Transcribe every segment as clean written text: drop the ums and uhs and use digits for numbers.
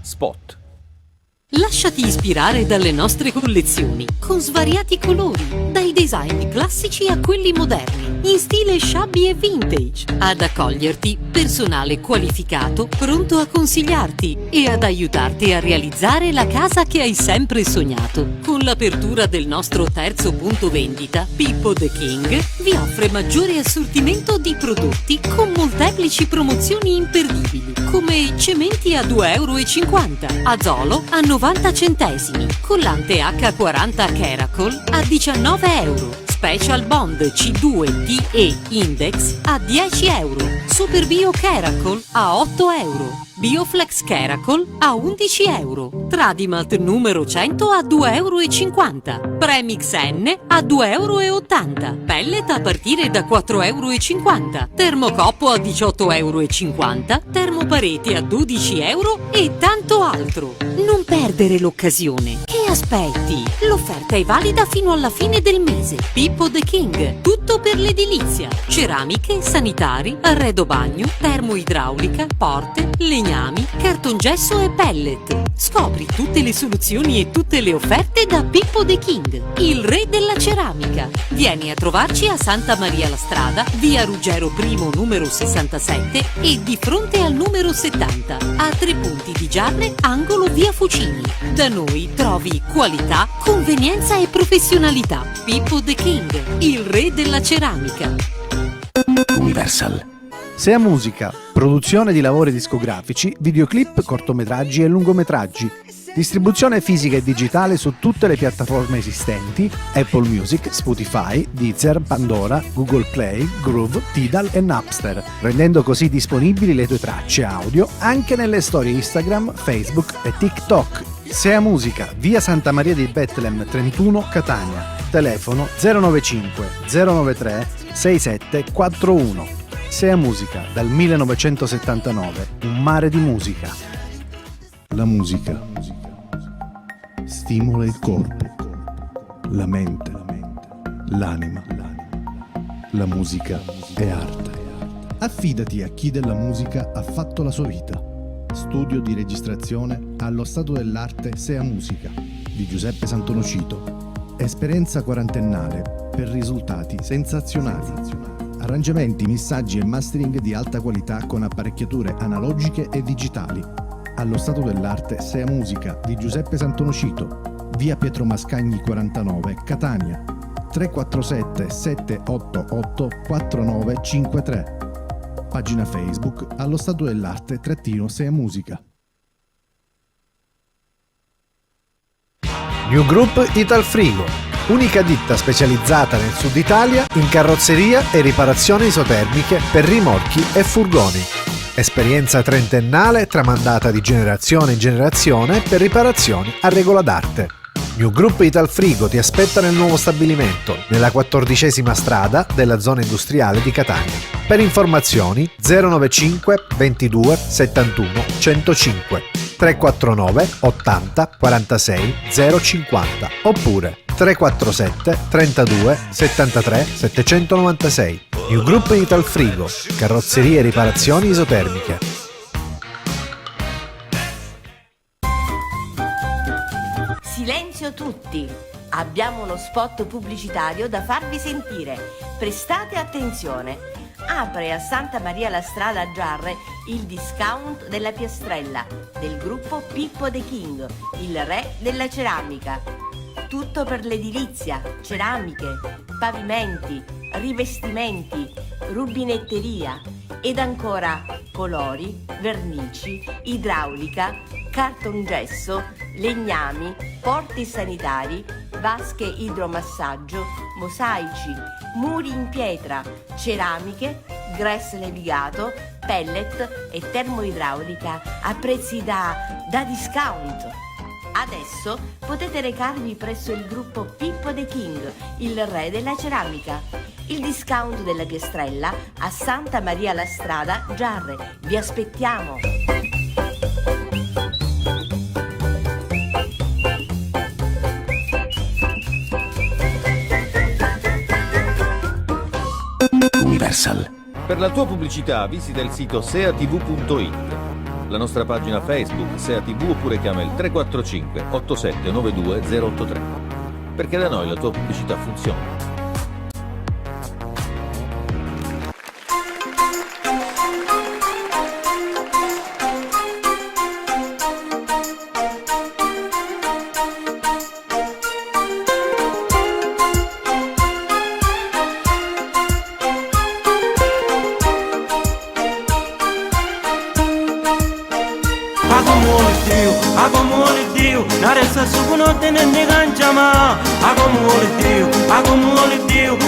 Spot. Lasciati ispirare dalle nostre collezioni, con svariati colori, dai design classici a quelli moderni, in stile shabby e vintage. Ad accoglierti, personale qualificato, pronto a consigliarti e ad aiutarti a realizzare la casa che hai sempre sognato. Con l'apertura del nostro terzo punto vendita, Pippo The King vi offre maggiore assortimento di prodotti con molteplici promozioni imperdibili, come cementi a 2,50 €, Azolo a 90 centesimi, collante H40 Caracol a 19 €, Special Bond C2TE Index a 10 €, Super Bio Caracol a 8 €, Bioflex Caracol a 11 €, Tradimalt numero 100 a 2,50 €, Premix N a 2,80 €, Pellet a partire da 4,50 €, Termocoppo a 18,50 €, Termopareti a 12 € e tanto altro. Non perdere l'occasione. Che aspetti? L'offerta è valida fino alla fine del mese. Pippo The King, tutto per l'edilizia. Ceramiche, sanitari, arredo bagno, termoidraulica, porte, legnami, cartongesso e pellet. Scopri tutte le soluzioni e tutte le offerte da Pippo The King, il re della ceramica. Vieni a trovarci a Santa Maria la Strada, via Ruggero I numero 67 e di fronte al numero 70, a 3 punti di Giarre, angolo via Fucini. Da noi trovi qualità, convenienza e professionalità. Pippo The King, il re della ceramica. Universal. Sea Musica, produzione di lavori discografici, videoclip, cortometraggi e lungometraggi. Distribuzione fisica e digitale su tutte le piattaforme esistenti: Apple Music, Spotify, Deezer, Pandora, Google Play, Groove, Tidal e Napster, rendendo così disponibili le tue tracce audio anche nelle storie Instagram, Facebook e TikTok. Sea Musica, via Santa Maria di Betlem 31, Catania. Telefono 095 093 6741. Sea Musica, dal 1979, un mare di musica. La musica stimola il corpo, la mente, l'anima. La musica è arte. Affidati a chi della musica ha fatto la sua vita. Studio di registrazione allo Stato dell'Arte Sea Musica di Giuseppe Santonocito. Esperienza quarantennale per risultati sensazionali. Arrangiamenti, missaggi e mastering di alta qualità con apparecchiature analogiche e digitali. Allo Stato dell'Arte Sea Musica di Giuseppe Santonocito, via Pietro Mascagni 49, Catania. 347 788 4953. Pagina Facebook allo Stato dell'Arte _Sea Musica. New Group Italfrigo, unica ditta specializzata nel sud Italia in carrozzeria e riparazioni isotermiche per rimorchi e furgoni. Esperienza trentennale tramandata di generazione in generazione per riparazioni a regola d'arte. New Group Italfrigo ti aspetta nel nuovo stabilimento, nella 14ª strada della zona industriale di Catania. Per informazioni 095 22 71 105 349 80 46 050 oppure 347 32 73 796. New Group Italfrigo, carrozzerie e riparazioni isotermiche. Silenzio tutti! Abbiamo uno spot pubblicitario da farvi sentire. Prestate attenzione! Apre a Santa Maria la Strada a Giarre il discount della Piastrella del gruppo Pippo The King, il re della ceramica. Tutto per l'edilizia, ceramiche, pavimenti, rivestimenti, rubinetteria ed ancora colori, vernici, idraulica, cartongesso, legnami, porti sanitari, vasche idromassaggio, mosaici, muri in pietra, ceramiche, gress levigato, pellet e termoidraulica a prezzi da discount. Adesso potete recarvi presso il gruppo Pippo The King, il re della ceramica. Il discount della Piastrella a Santa Maria la Strada, Giarre. Vi aspettiamo! Universal. Per la tua pubblicità visita il sito seatv.it. la nostra pagina Facebook, Sea TV, oppure chiama il 345 8792 083. Perché da noi la tua pubblicità funziona.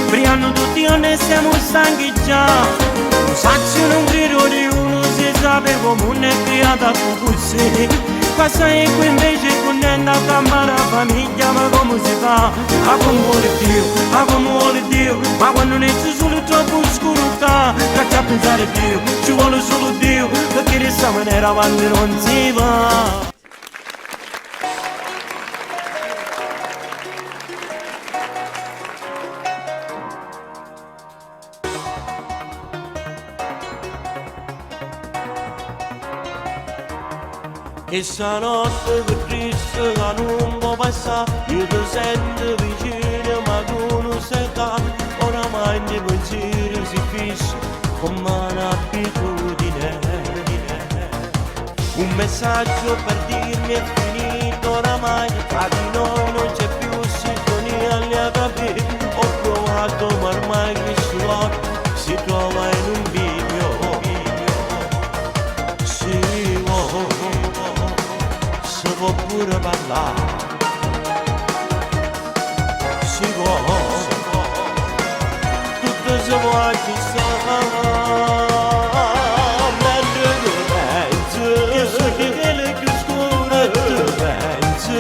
Briano tutti ne siamo stanchi già. Saccio non grido di uno si sape comune creata così. Questa è qui invece con una camera famiglia, ma come si fa? A come vuole Dio, ma quando ne c'è solo troppo oscurità, caccia a pensare Dio, ci vuole solo Dio, perché di questa maniera avanti non si va. E stanotte che triste che non può passare, io ti sento vicino ma tu non sei qua. Oramai i pensieri si fissano come un'abitudine. Un messaggio per dirmi è finito oramai, tra di noi non c'è più sintonia, le capire. Ho provato ma ormai questo cuore si trova in un video. Si può pure parlare, si può, tutto si può ci sta, mentre tu pensi, che so che le più scure tu pensi,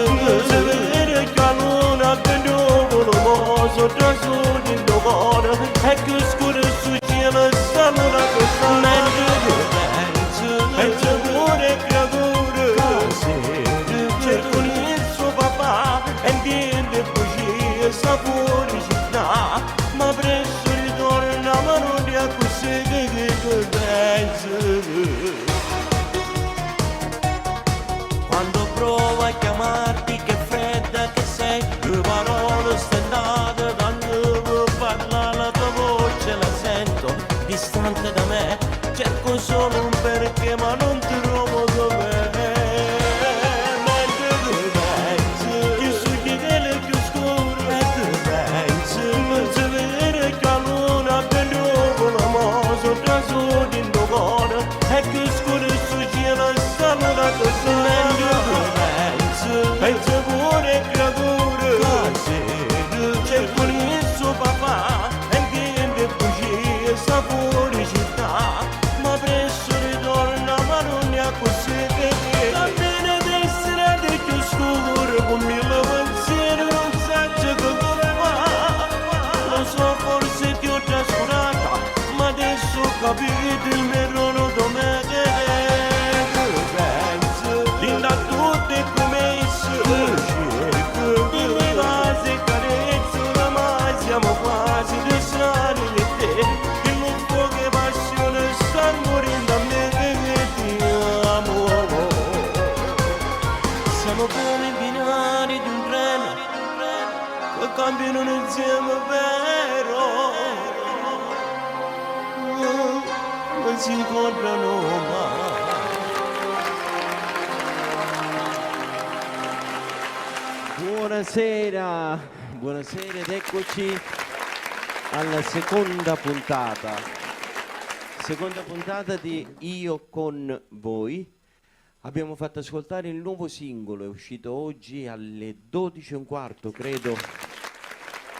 se vedere che la luna che nuovo moso tra soli in cuore, e che scure su cielo stanno da questa, mentre tu pensi pure creature così. Sta fuori città, ma presto ritorna, ma non ti accusi che tu pensi. Quando provo a chiamarti, che fredda che sei, due parole stendate, quando parla la tua voce la sento, distante da me, cerco solo un perché, ma non ti trovo dov'è. E che scuro su cielo stanno da questo pensi pure creature cerco il suo papà e che bugie sta fuori città, ma presto ritorna ma non ne ha così che va bene ad essere di più scuro con mille pensieri non sa che come va. Lo so forse ti ho trascurata, ma adesso ho capito il mio ruolo. Siamo quasi due strani e te, in un po' che passione sta morendo a me che ti amo. Siamo come i binari di un treno che cambiano insieme vero, non si incontrano mai. Buonasera. Buonasera ed eccoci alla seconda puntata di Io con voi. Abbiamo fatto ascoltare il nuovo singolo, è uscito oggi alle 12:15 credo,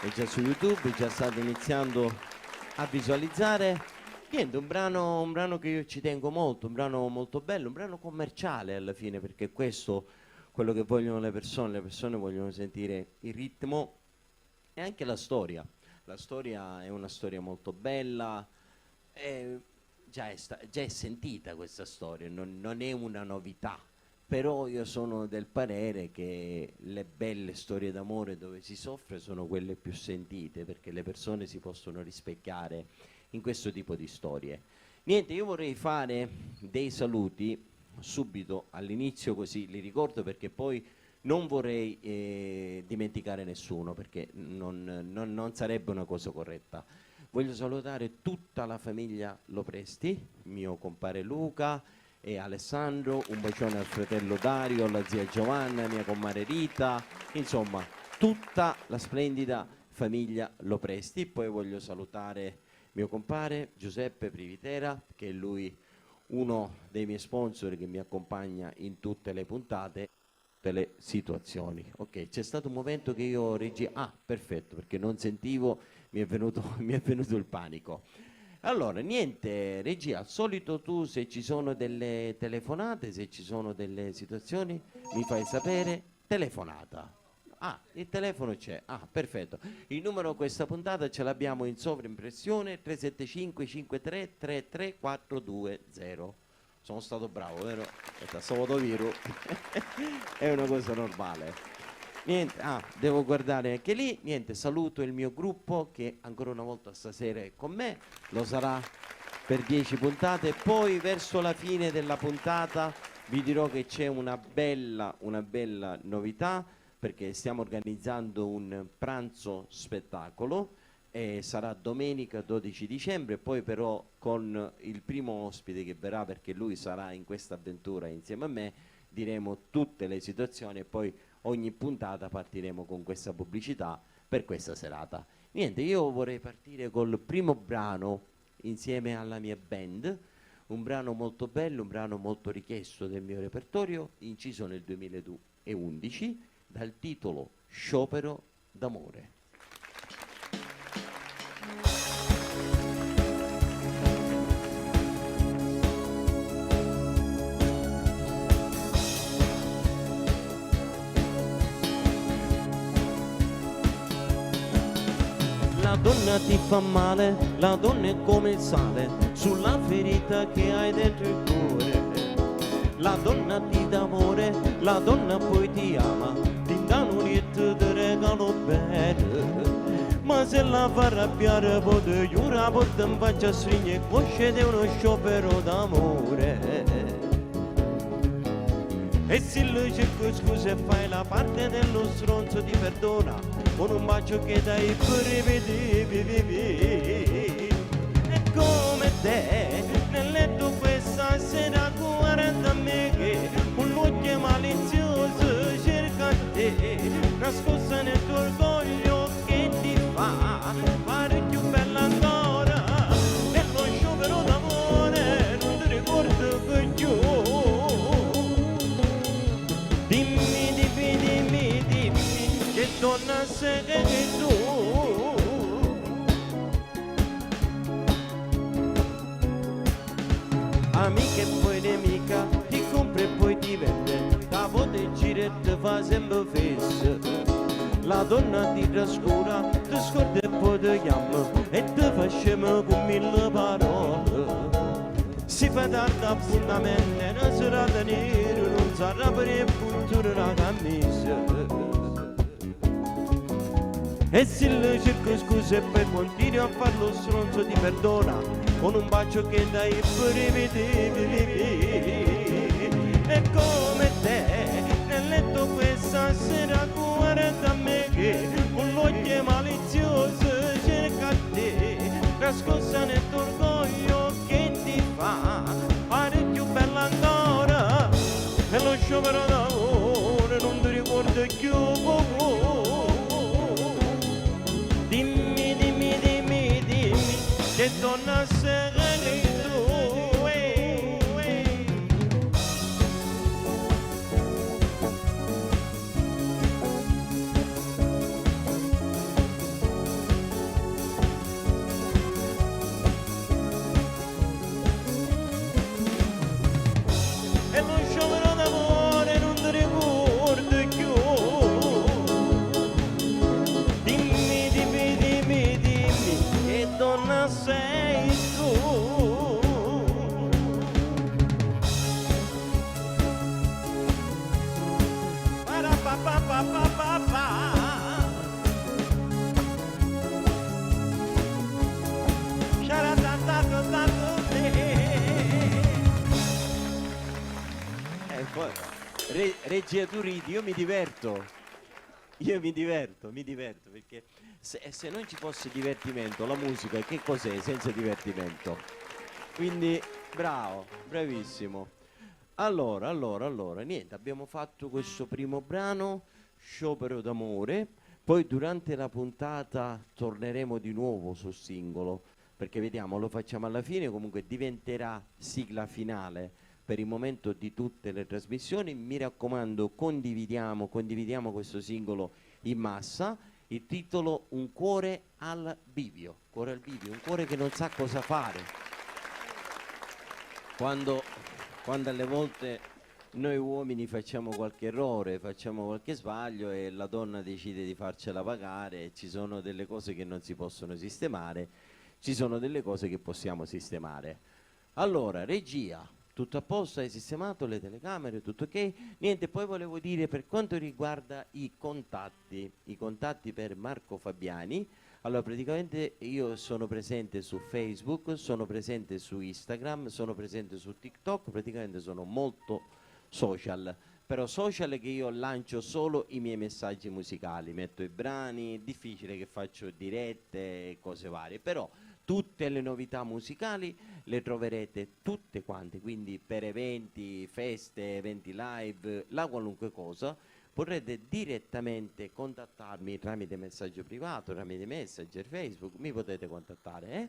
è già su YouTube, è già stato iniziando a visualizzare. Niente, un brano che io ci tengo molto, un brano molto bello, un brano commerciale alla fine, perché questo quello che vogliono le persone vogliono sentire il ritmo e anche la storia. La storia è una storia molto bella, già è sentita questa storia, non è una novità, però io sono del parere che le belle storie d'amore dove si soffre sono quelle più sentite, perché le persone si possono rispecchiare in questo tipo di storie. Niente, io vorrei fare dei saluti subito all'inizio, così li ricordo, perché poi non vorrei dimenticare nessuno, perché non sarebbe una cosa corretta. Voglio salutare tutta la famiglia Lopresti, mio compare Luca e Alessandro, un bacione al fratello Dario, alla zia Giovanna, mia comare Rita, insomma tutta la splendida famiglia Lopresti. Poi voglio salutare mio compare Giuseppe Privitera, che è lui uno dei miei sponsor che mi accompagna in tutte le puntate, tutte le situazioni. Ok, c'è stato un momento che io perfetto, perché non sentivo, mi è venuto il panico. Allora, niente, regia, al solito tu, se ci sono delle telefonate, se ci sono delle situazioni, mi fai sapere. Telefonata. Ah, il telefono c'è. Ah, perfetto. Il numero di questa puntata ce l'abbiamo in sovraimpressione, 375 53 33 420. Sono stato bravo, vero? Sovotoviru. È una cosa normale. Niente, devo guardare anche lì. Niente, saluto il mio gruppo che ancora una volta stasera è con me, lo sarà per 10 puntate. Poi verso la fine della puntata vi dirò che c'è una bella novità, perché stiamo organizzando un pranzo spettacolo e sarà domenica 12 dicembre, poi però con il primo ospite che verrà, perché lui sarà in questa avventura insieme a me, diremo tutte le situazioni e poi ogni puntata partiremo con questa pubblicità per questa serata. Niente, io vorrei partire col primo brano insieme alla mia band, un brano molto bello, un brano molto richiesto del mio repertorio, inciso nel 2011, dal titolo Sciopero d'amore. La donna ti fa male, la donna è come il sale sulla ferita che hai dentro il cuore. La donna ti dà amore, la donna poi ti ama, ti dà un lietto, ti regalo bene. Ma se la fa arrabbiare poi ti giura, poi ti faccia stringere cosce di uno sciopero d'amore. E se lui cerca scusa e fai la parte dello stronzo ti perdona, con un bacio che dai pure vedi. E come te nel letto questa sera guarda me che un occhio malizioso cerca te, nascosta nel tuo orgoglio che ti fa fare più bella ancora. Nello sciopero d'amore non ti ricordo che io. Dimmi che donna sei tu. Amica e poi nemica, ti compra e poi ti vende, capo ti gira e ti fa sempre fessa. La donna ti trascura, ti scorda e poi ti chiama e ti fa scemo con 1000 parole. Si fa tanta appuntamento, una serata nera, non sarà per il punture la camisa. E se le cerco scusa e poi continui a far lo stronzo ti perdona, con un bacio che dai pure vedi. E come te nel letto questa sera guarda me che con l'occhio malizioso cerca te, nascosta nel tuo orgoglio che ti fa fare più bella ancora. E lo sciopero d'amore non ti ricordo più. Dimmi che donna sei tu. E lo sciopero d'amore non poi, regia tu ridi, io mi diverto, perché se non ci fosse divertimento, la musica che cos'è senza divertimento? Quindi bravo, bravissimo. Allora, niente, abbiamo fatto questo primo brano, Sciopero d'amore, poi durante la puntata torneremo di nuovo sul singolo, perché vediamo, lo facciamo alla fine, comunque diventerà sigla finale per il momento di tutte le trasmissioni. Mi raccomando, condividiamo questo singolo in massa. Il titolo Un cuore al bivio, un cuore che non sa cosa fare. Quando alle volte noi uomini facciamo qualche errore, facciamo qualche sbaglio e la donna decide di farcela pagare, ci sono delle cose che non si possono sistemare, ci sono delle cose che possiamo sistemare. Allora, regia, tutto a posto, hai sistemato le telecamere, tutto ok? Niente, poi volevo dire per quanto riguarda i contatti per Marco Fabiani. Allora, praticamente io sono presente su Facebook, sono presente su Instagram, sono presente su TikTok, praticamente sono molto social, però social che io lancio solo i miei messaggi musicali, metto i brani, è difficile che faccio dirette e cose varie, però tutte le novità musicali le troverete tutte quante, quindi per eventi, feste, eventi live, la qualunque cosa, potrete direttamente contattarmi tramite messaggio privato, tramite Messenger, Facebook, mi potete contattare, eh?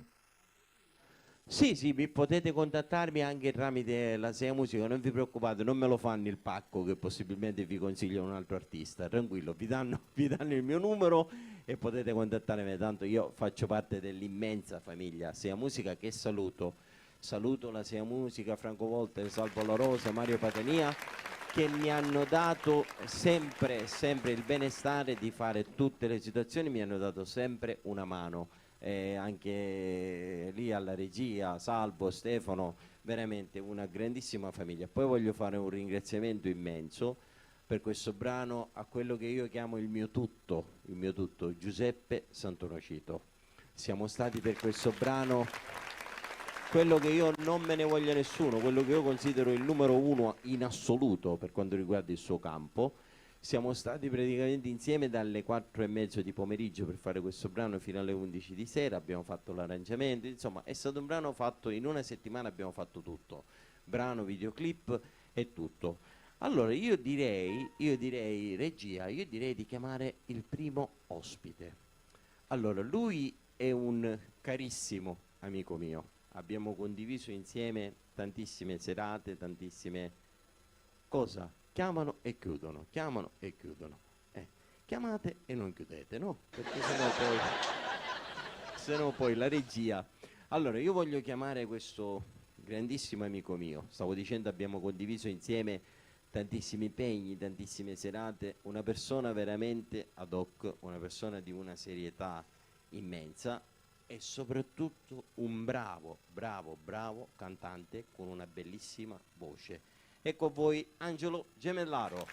Sì, mi potete contattarmi anche tramite la SEA Musica, non vi preoccupate, non me lo fanno il pacco che possibilmente vi consiglia un altro artista, tranquillo, vi danno il mio numero e potete contattarmi, tanto io faccio parte dell'immensa famiglia SEA Musica, che saluto la SEA Musica, Franco Volta, Salvo La Rosa, Mario Patania, che mi hanno dato sempre il benestare di fare tutte le situazioni, mi hanno dato sempre una mano. Anche lì alla regia, Salvo, Stefano, veramente una grandissima famiglia. Poi voglio fare un ringraziamento immenso per questo brano a quello che io chiamo il mio tutto, Giuseppe Santonocito. Siamo stati per questo brano quello che io non me ne voglia nessuno, quello che io considero il numero uno in assoluto per quanto riguarda il suo campo. Siamo stati praticamente insieme dalle 4:30 di pomeriggio per fare questo brano fino alle 11 di sera, abbiamo fatto l'arrangiamento, insomma è stato un brano fatto in una settimana, abbiamo fatto tutto, brano, videoclip e tutto. Allora io direi regia, di chiamare il primo ospite. Allora lui è un carissimo amico mio, abbiamo condiviso insieme tantissime serate, tantissime cose. Chiamano e chiudono. Chiamate e non chiudete, no? Perché sennò poi la regia. Allora, io voglio chiamare questo grandissimo amico mio. Stavo dicendo, abbiamo condiviso insieme tantissimi impegni, tantissime serate, una persona veramente ad hoc, una persona di una serietà immensa e soprattutto un bravo cantante con una bellissima voce. Ecco a voi Angelo Gemellaro.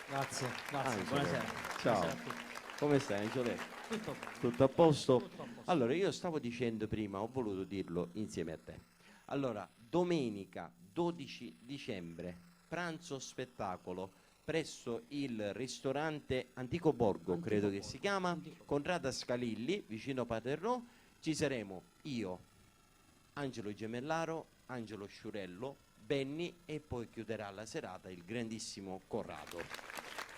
Grazie, Angelo. buonasera. Ciao. Buonasera a tutti. Come stai Angelo? Tutto bene. Tutto a posto? Tutto a posto. Allora, io stavo dicendo prima, ho voluto dirlo insieme a te. Allora, domenica 12 dicembre, pranzo spettacolo presso il ristorante Antico Borgo, credo che si chiama, Contrada Scalilli, vicino Paterno. Ci saremo io, Angelo Gemellaro, Angelo Sciurello, Benny e poi chiuderà la serata il grandissimo Corrado.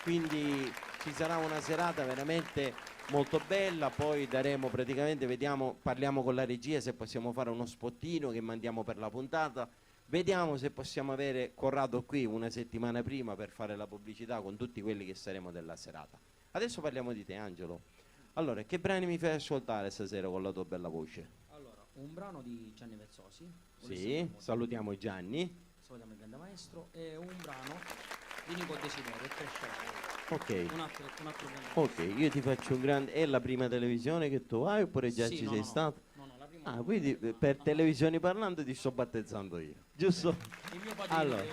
Quindi ci sarà una serata veramente molto bella, poi daremo praticamente, vediamo, parliamo con la regia se possiamo fare uno spottino che mandiamo per la puntata, vediamo se possiamo avere Corrado qui una settimana prima per fare la pubblicità con tutti quelli che saremo della serata. Adesso parliamo di te Angelo. Allora, che brani mi fai ascoltare stasera con la tua bella voce? Allora, un brano di Gianni Vezzosi. Sì, salutiamo Gianni. Salutiamo il grande maestro. E un brano di Nico Desiderio, Crescerai. Ok. Un altro grande. Ok, io ti faccio un grande... È la prima televisione che tu hai oppure già Sì, ci no, sei no, stato? No, la prima. Ah, quindi per televisioni parlando ti sto battezzando io, giusto? Il mio padrino. Allora.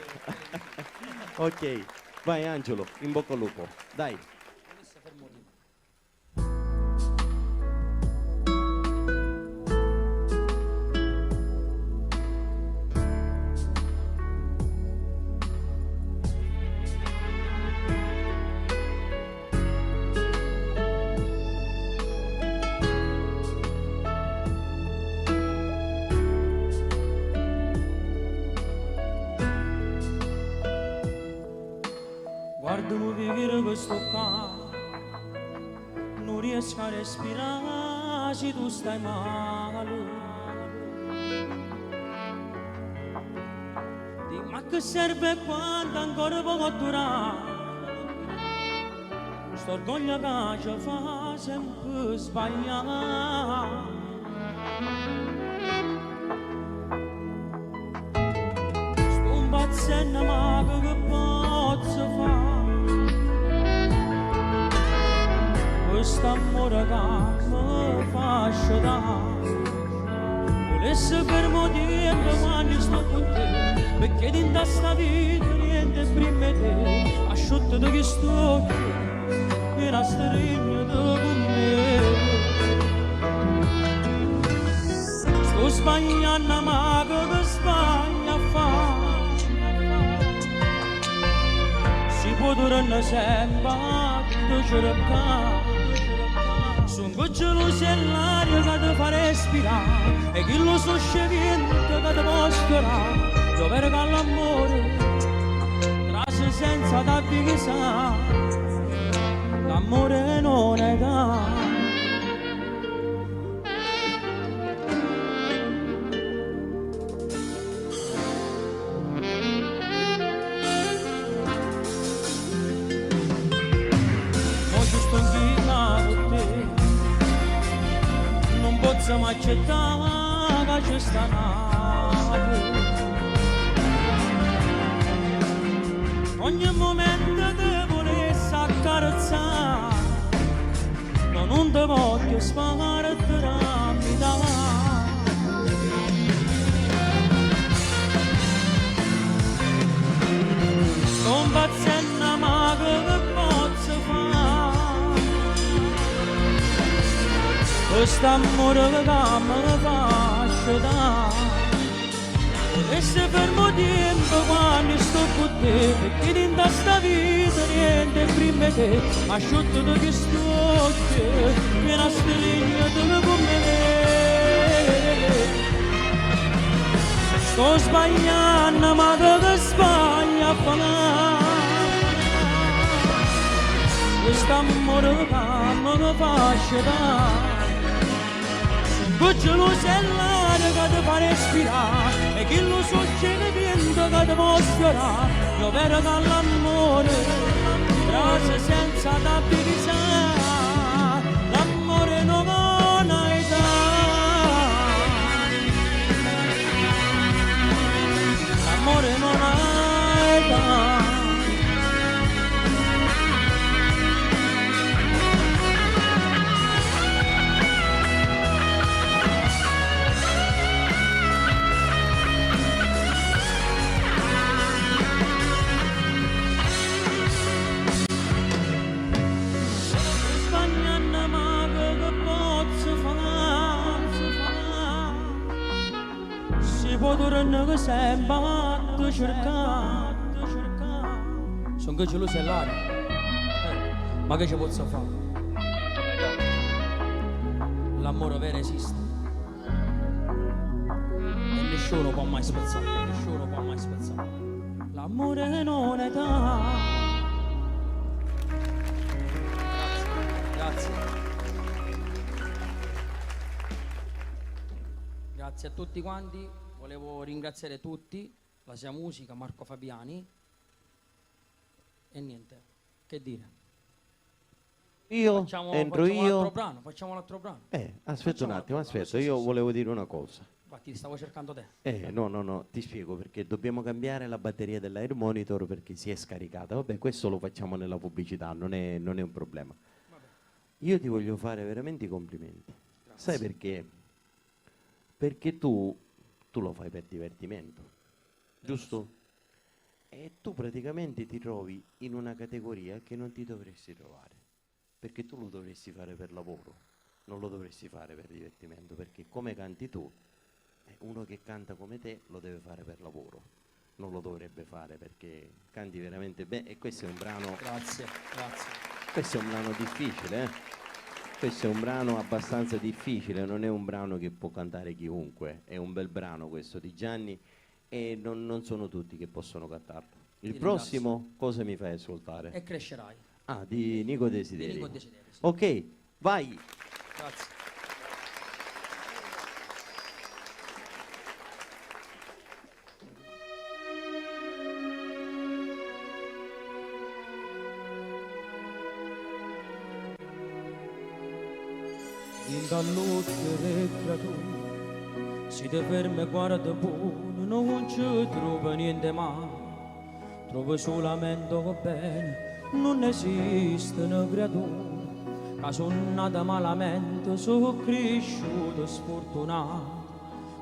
Ok, vai Angelo, in bocca al lupo, dai. Adesso fermo lì. guardami picchiere che sto qua, non riesco a respirare se tu stai male. Ma che serve quando ancora poco dura? Sto orgoglio che ci fa sempre sbagliare. Sto impazzendo ma che posso fare? Questo amore che mi fa sciatare. Volesse fermo tempo quando sto con te, perché in sta vita niente prima di te, asciutto di che sto e la stregna con me. Sto sbagliando ma che sbaglia a fare, si può tornare sempre a cercare. Sono geloso e l'aria che ti fa respirare, e chi lo so scegliendo che ti mostrerà. Dove che l'amore trase senza t'avvisa, l'amore non è da. Non ci sto inchinato a te, non posso mai accettare che c'è sta nave. Ogni momento ti volessi accarezzare, ma non ti voglio sparare la vita. Sto impazzendo ma che posso fare? Questo amore che mi fa sciatare. E se fermo tempo quando sto con te, perché in sta vita niente prima di te, asciutto di che sto te, e la stregna di con me. Sto sbagliando ma che sbaglia a fare? Questo amore che mi fa sciatare. Geloso è l'aria che ti fa respirare, e chi lo so c'è il vento che ti mostrerà. Io vedo che l'amore trase senza t'avvisa, l'amore non ha età, l'amore non ha età. Può tornare che sempre a cercare. Sono che geloso è l'aria, ma che ci posso fare? L'amore vero esiste e nessuno può mai spezzare, nessuno può mai spezzare. L'amore non è da. Grazie. Grazie a tutti quanti. Volevo ringraziare tutti, la Sia Musica, Marco Fabiani e niente, che dire. Io entro io. Facciamo l'altro brano. Aspetta un attimo, aspetta, io volevo dire una cosa. Infatti stavo cercando te. No, ti spiego perché dobbiamo cambiare la batteria dell'air monitor perché si è scaricata. Vabbè, questo lo facciamo nella pubblicità, non è un problema. Vabbè. Io ti voglio fare veramente i complimenti. Grazie. Sai perché? Perché tu lo fai per divertimento, giusto? E tu praticamente ti trovi in una categoria che non ti dovresti trovare, perché tu lo dovresti fare per lavoro, non lo dovresti fare per divertimento, perché come canti tu, uno che canta come te lo deve fare per lavoro, non lo dovrebbe fare perché canti veramente bene. E questo è un brano. Grazie. Questo è un brano difficile, Questo è un brano abbastanza difficile, non è un brano che può cantare chiunque, è un bel brano questo di Gianni e non sono tutti che possono cantarlo. Il Ti prossimo cosa mi fai ascoltare? E crescerai. Ah, di Nico Di Desideri. Nico Desideri, sì. Ok, vai. Grazie. In dall'occhio del creatore si ti ferma e guarda buono, non ci trova niente male, trova solamente bene, non esiste una creatura, che sono nata malamente, sono cresciuto sfortunato,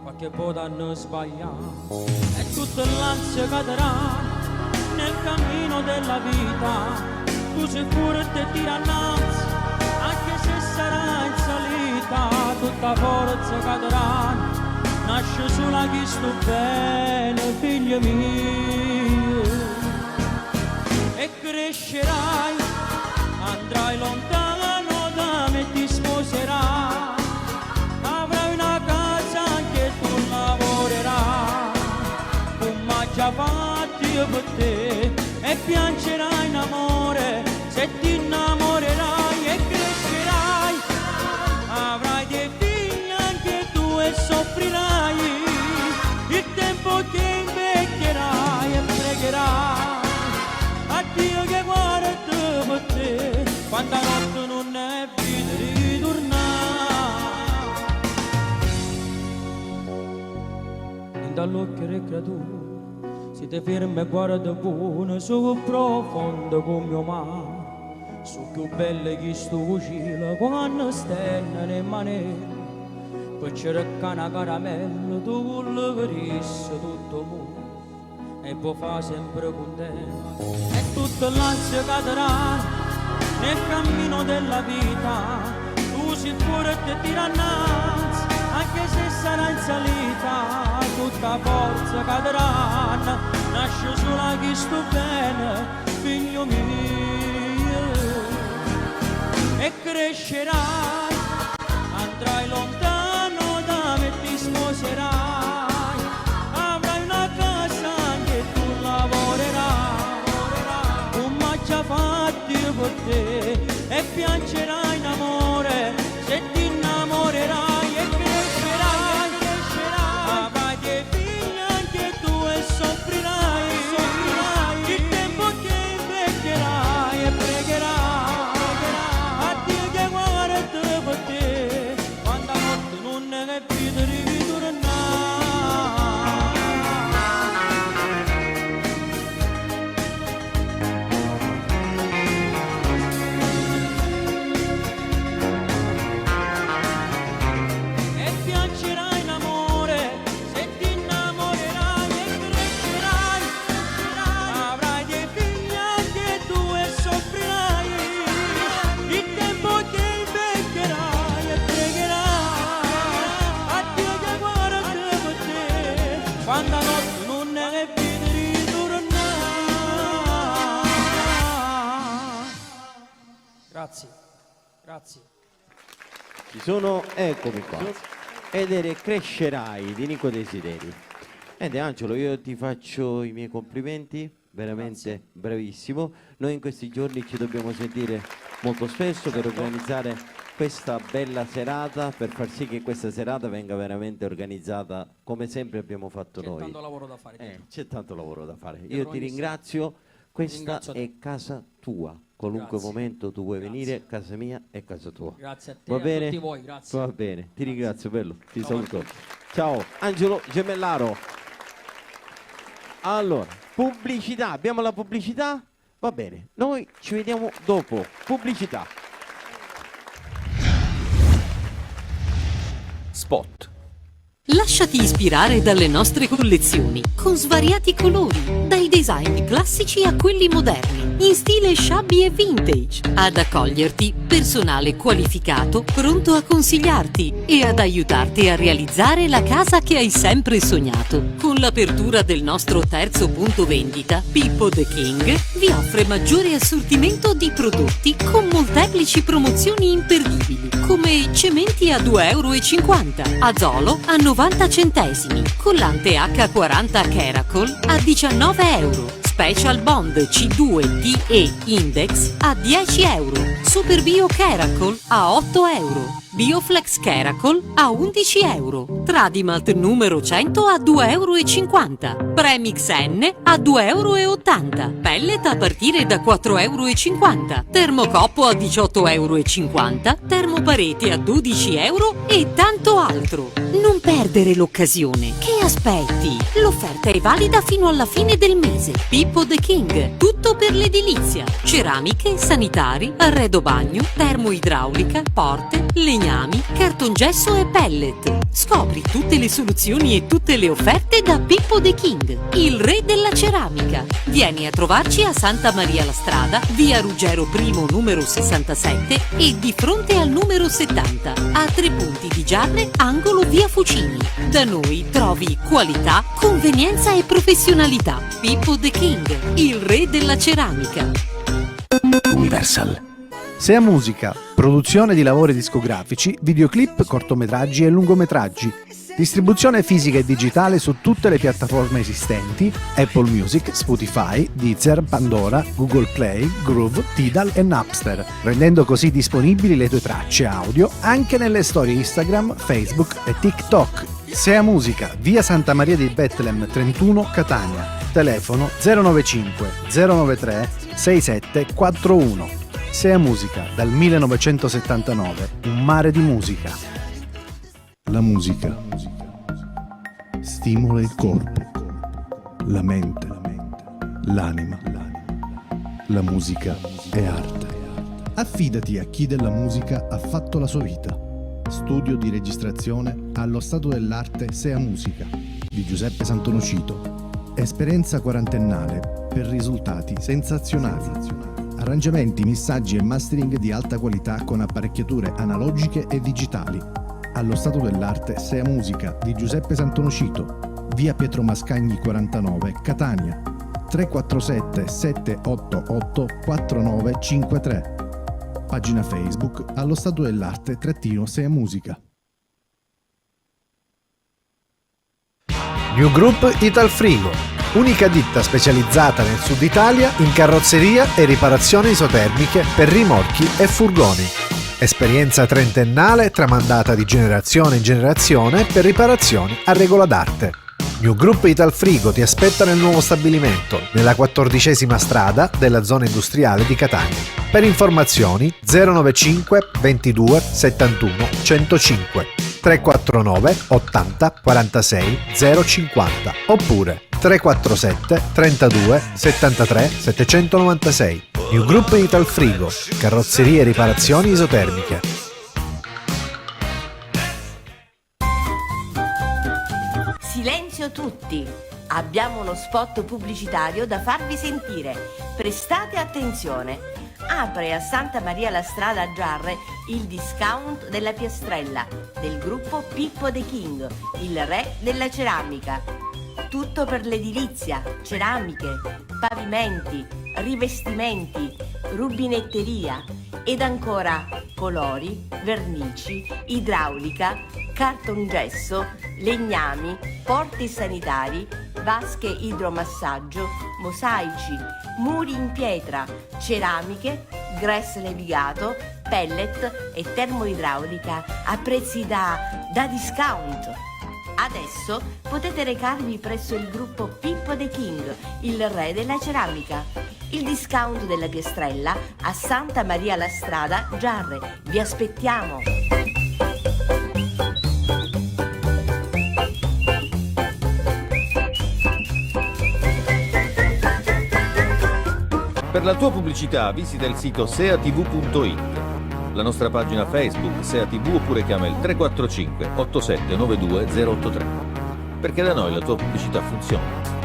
qualche volta hanno sbagliato, e tutta l'ansia cadrà nel cammino della vita, tu sei pure te tira innanzi, anche se sarà in salita, tutta forza cadrà, nasce sola chi sto bene, figlio mio, e crescerai, andrai lontano da me, ti sposerai, avrai una casa anche tu lavorerai, un mangia fatti per te, e piangerai in amore, se ti innamorerai e crescerai, avrai dei figli anche tu e soffrirai, il tempo che invecchierai e pregherai a Dio che guarda per te, quanta notte non è vita di ritornare. In dall'occhio del creatura si ti ferma e guarda buono, su profondo come mio mare, su più belle che sto cucina quando stenna nel manello, poi cerca una caramella, tu volverisse tutto mondo e poi fa sempre contento, e tutta l'ansia cadrà nel cammino della vita, tu sei pure te tira innanzi, anche se sarà in salita, tutta forza cadrà, nasce sola chi sto bene, figlio mio, e crescerai, andrai lontano da me, ti sposerai, avrai una casa anche tu lavorerai, un mangia fatti per te, e piangerai in amore, se ti innamorerai e crescerai, avrai dei figli anche tu e soffrirai, il tempo che invecchierai e pregherai a Dio che guarda per te, quanta notte non è vita di ritornare. E piangerai in amore, se ti innamorerai e crescerai, avrai dei figli anche tu e soffrirai, il tempo che invecchierai e pregherai a Dio che guarda per te, quando notte non è vita di ritornare. Grazie, grazie. Ci sono, eccomi qua. Ed era Crescerai di Nico Desideri. Ed Angelo, io ti faccio i miei complimenti, veramente bravissimo. Noi in questi giorni ci dobbiamo sentire molto spesso per organizzare questa bella serata, per far sì che questa serata venga veramente organizzata come sempre abbiamo fatto C'è noi. tanto lavoro da fare. dietro. C'è tanto lavoro da fare. Dietro Io ti ogni ringrazio, questa Ringrazio te. è casa tua. Qualunque Grazie. momento tu vuoi Grazie. venire, casa mia è casa tua. Grazie a te Va e a bene? tutti voi, grazie. Va bene, ti ringrazio, bello. Ti Ciao a saluto. tutti. Ciao, Angelo Gemellaro. Allora, pubblicità, abbiamo la pubblicità? Va bene, noi ci vediamo dopo. Pubblicità. Spot. Lasciati ispirare dalle nostre collezioni, con svariati colori, dai design classici a quelli moderni, in stile shabby e vintage. Ad accoglierti, personale qualificato, pronto a consigliarti e ad aiutarti a realizzare la casa che hai sempre sognato. Con l'apertura del nostro terzo punto vendita, Pippo The King vi offre maggiore assortimento di prodotti con molteplici promozioni imperdibili, come cementi a 2,50 €, Azolo a 90 centesimi, collante H40 Caracol a 19 €, Special Bond C2 TE Index a 10 euro. Super Bio Caracol a 8 euro. Bioflex Caracol a 11 euro. Tradimalt numero 100 a 2,50 euro. Premix N a 2,80 euro. Pellet a partire da 4,50 euro. Termocoppo a 18,50 euro. Termopareti a 12 euro e tanto altro. Non perdere l'occasione. Che aspetti? L'offerta è valida fino alla fine del mese. Pippo the King. Tutto per l'edilizia. Ceramiche, sanitari, arredo bagno, termoidraulica, porte, legnami, cartongesso e pellet. Scopri tutte le soluzioni e tutte le offerte da Pippo the King, il re della ceramica. Vieni a trovarci a Santa Maria la Strada, via Ruggero I numero 67 e di fronte al numero 70, a 3 punti di Giarre, angolo via Fucini. Da noi trovi qualità, convenienza e professionalità. Pippo the King, il re della ceramica. Universal. Sea Musica, produzione di lavori discografici, videoclip, cortometraggi e lungometraggi. Distribuzione fisica e digitale su tutte le piattaforme esistenti: Apple Music, Spotify, Deezer, Pandora, Google Play, Groove, Tidal e Napster, rendendo così disponibili le tue tracce audio anche nelle storie Instagram, Facebook e TikTok. Sea Musica, via Santa Maria di Bethlehem 31, Catania. Telefono 095 093 6741. Sea Musica, dal 1979, un mare di musica. La musica stimola il corpo, la mente, l'anima. La musica è arte. Affidati a chi della musica ha fatto la sua vita. Studio di registrazione allo stato dell'arte Sea Musica di Giuseppe Santonocito. Esperienza quarantennale per risultati sensazionali. Arrangiamenti, missaggi e mastering di alta qualità con apparecchiature analogiche e digitali. Allo stato dell'arte Sea Musica di Giuseppe Santonocito, via Pietro Mascagni 49, Catania. 347 788 4953. Pagina Facebook allo stato dell'arte _Sea Musica. New Group Italfrigo, unica ditta specializzata nel sud Italia in carrozzeria e riparazioni isotermiche per rimorchi e furgoni. Esperienza trentennale tramandata di generazione in generazione per riparazioni a regola d'arte. New Group Italfrigo ti aspetta nel nuovo stabilimento, nella 14ª strada della zona industriale di Catania. Per informazioni 095 22 71 105 349 80 46 050 oppure 347 32 73 796. New Group Italfrigo, carrozzerie e riparazioni isotermiche. Silenzio tutti! Abbiamo uno spot pubblicitario da farvi sentire. Prestate attenzione! Apre a Santa Maria la Strada a Giarre il discount della piastrella del gruppo Pippo the King, il re della ceramica. Tutto per l'edilizia, ceramiche, pavimenti, rivestimenti, rubinetteria ed ancora colori, vernici, idraulica, cartongesso, legnami, porti sanitari, vasche idromassaggio, mosaici, muri in pietra, ceramiche, gress levigato, pellet e termoidraulica a prezzi da discount. Adesso potete recarvi presso il gruppo Pippo the King, il re della ceramica. Il discount della piastrella a Santa Maria la Strada, Giarre. Vi aspettiamo! Per la tua pubblicità visita il sito seatv.it, la nostra pagina Facebook Sea TV oppure chiama il 345 8792 083, perché da noi la tua pubblicità funziona.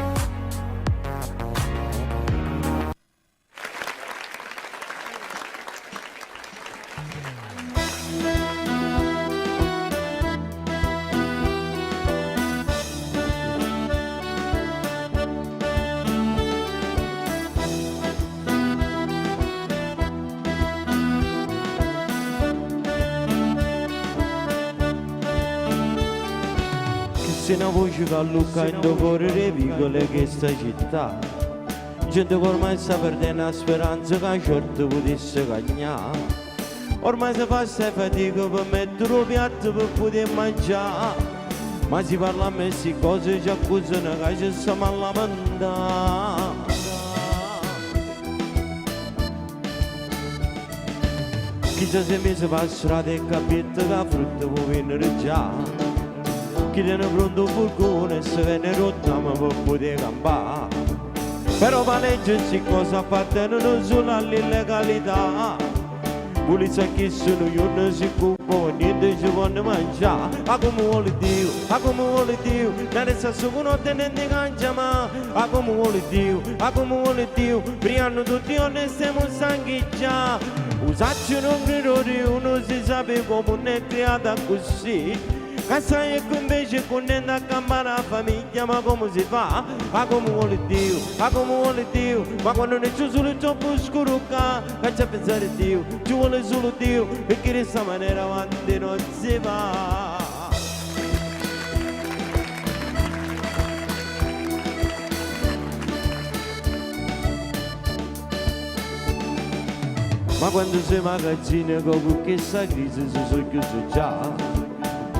Se una voce che allucca in fuori le vicole che sta città gente che ormai sta perdendo la speranza che a certo potesse cagnare. Ormai si fa assai fatica per mettere un piatto per poter mangiare. Ma si parla a me si cose ci accusano che ci stiamo a lamentare. Chissà se mi si fa strada e capito che la frutta può venire già. Chi tiene pronto un furgone e se viene rottama per poter campare. Però la legge si cosa appartengono solo all'illegalità. Polizia che sono io non si cupo, niente ci vuole mangiare. A come vuole Dio, a come vuole Dio, non è stato che non tenente cancia ma. A come vuole Dio, a come vuole Dio, priano tutti onesti e sanguicciati. Usaccio non credo di uno si sape come non è creata così. Casa e invece con a campare la famiglia, ma come si fa? A come vuole Dio, a come vuole Dio, ma quando non c'è solo troppo scuro che c'è a pensare Dio, ci vuole solo Dio, perché di questa maniera avanti non si va. Ma quando si magazzina con questa crisi si sono chiusi già.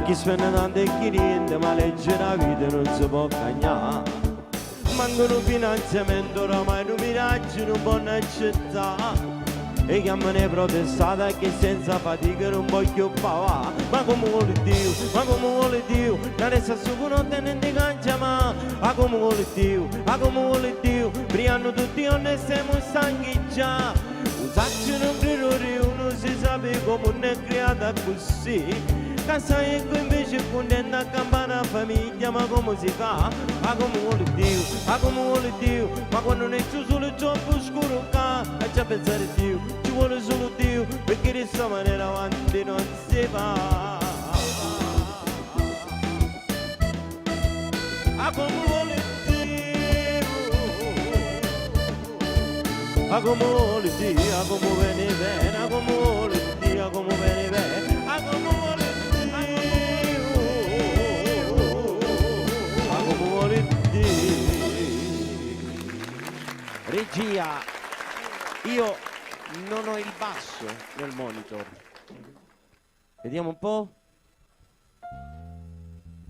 Chi spende tanto e chi niente, ma legge la vita non si può cagnare. Mancano finanziamento, oramai non miraggio non possono accettare. E chiamano i protestati che senza fatica non voglio pavare. Ma come vuole Dio, ma come vuole Dio, non è stato che non tenente cancia ma. Ma come vuole Dio, ma come vuole Dio, priano tutti onesti e sanguicciati. Usaccio non credo di uno si sape come non è creata così. Casa e invece contenta a campare la famiglia, ma come si fa? Ma come vuole Dio, ma come vuole Dio, ma quando non è più solo troppo scuro che c'è a pensare Dio, ci vuole solo Dio, perché di questa maniera avanti non si va. Ma come vuole Dio, ma come vuole Dio, ma come viene bene, ma come vuole Dio, ma come viene bene, ma come vuole regia, io non ho il basso nel monitor. Vediamo un po'.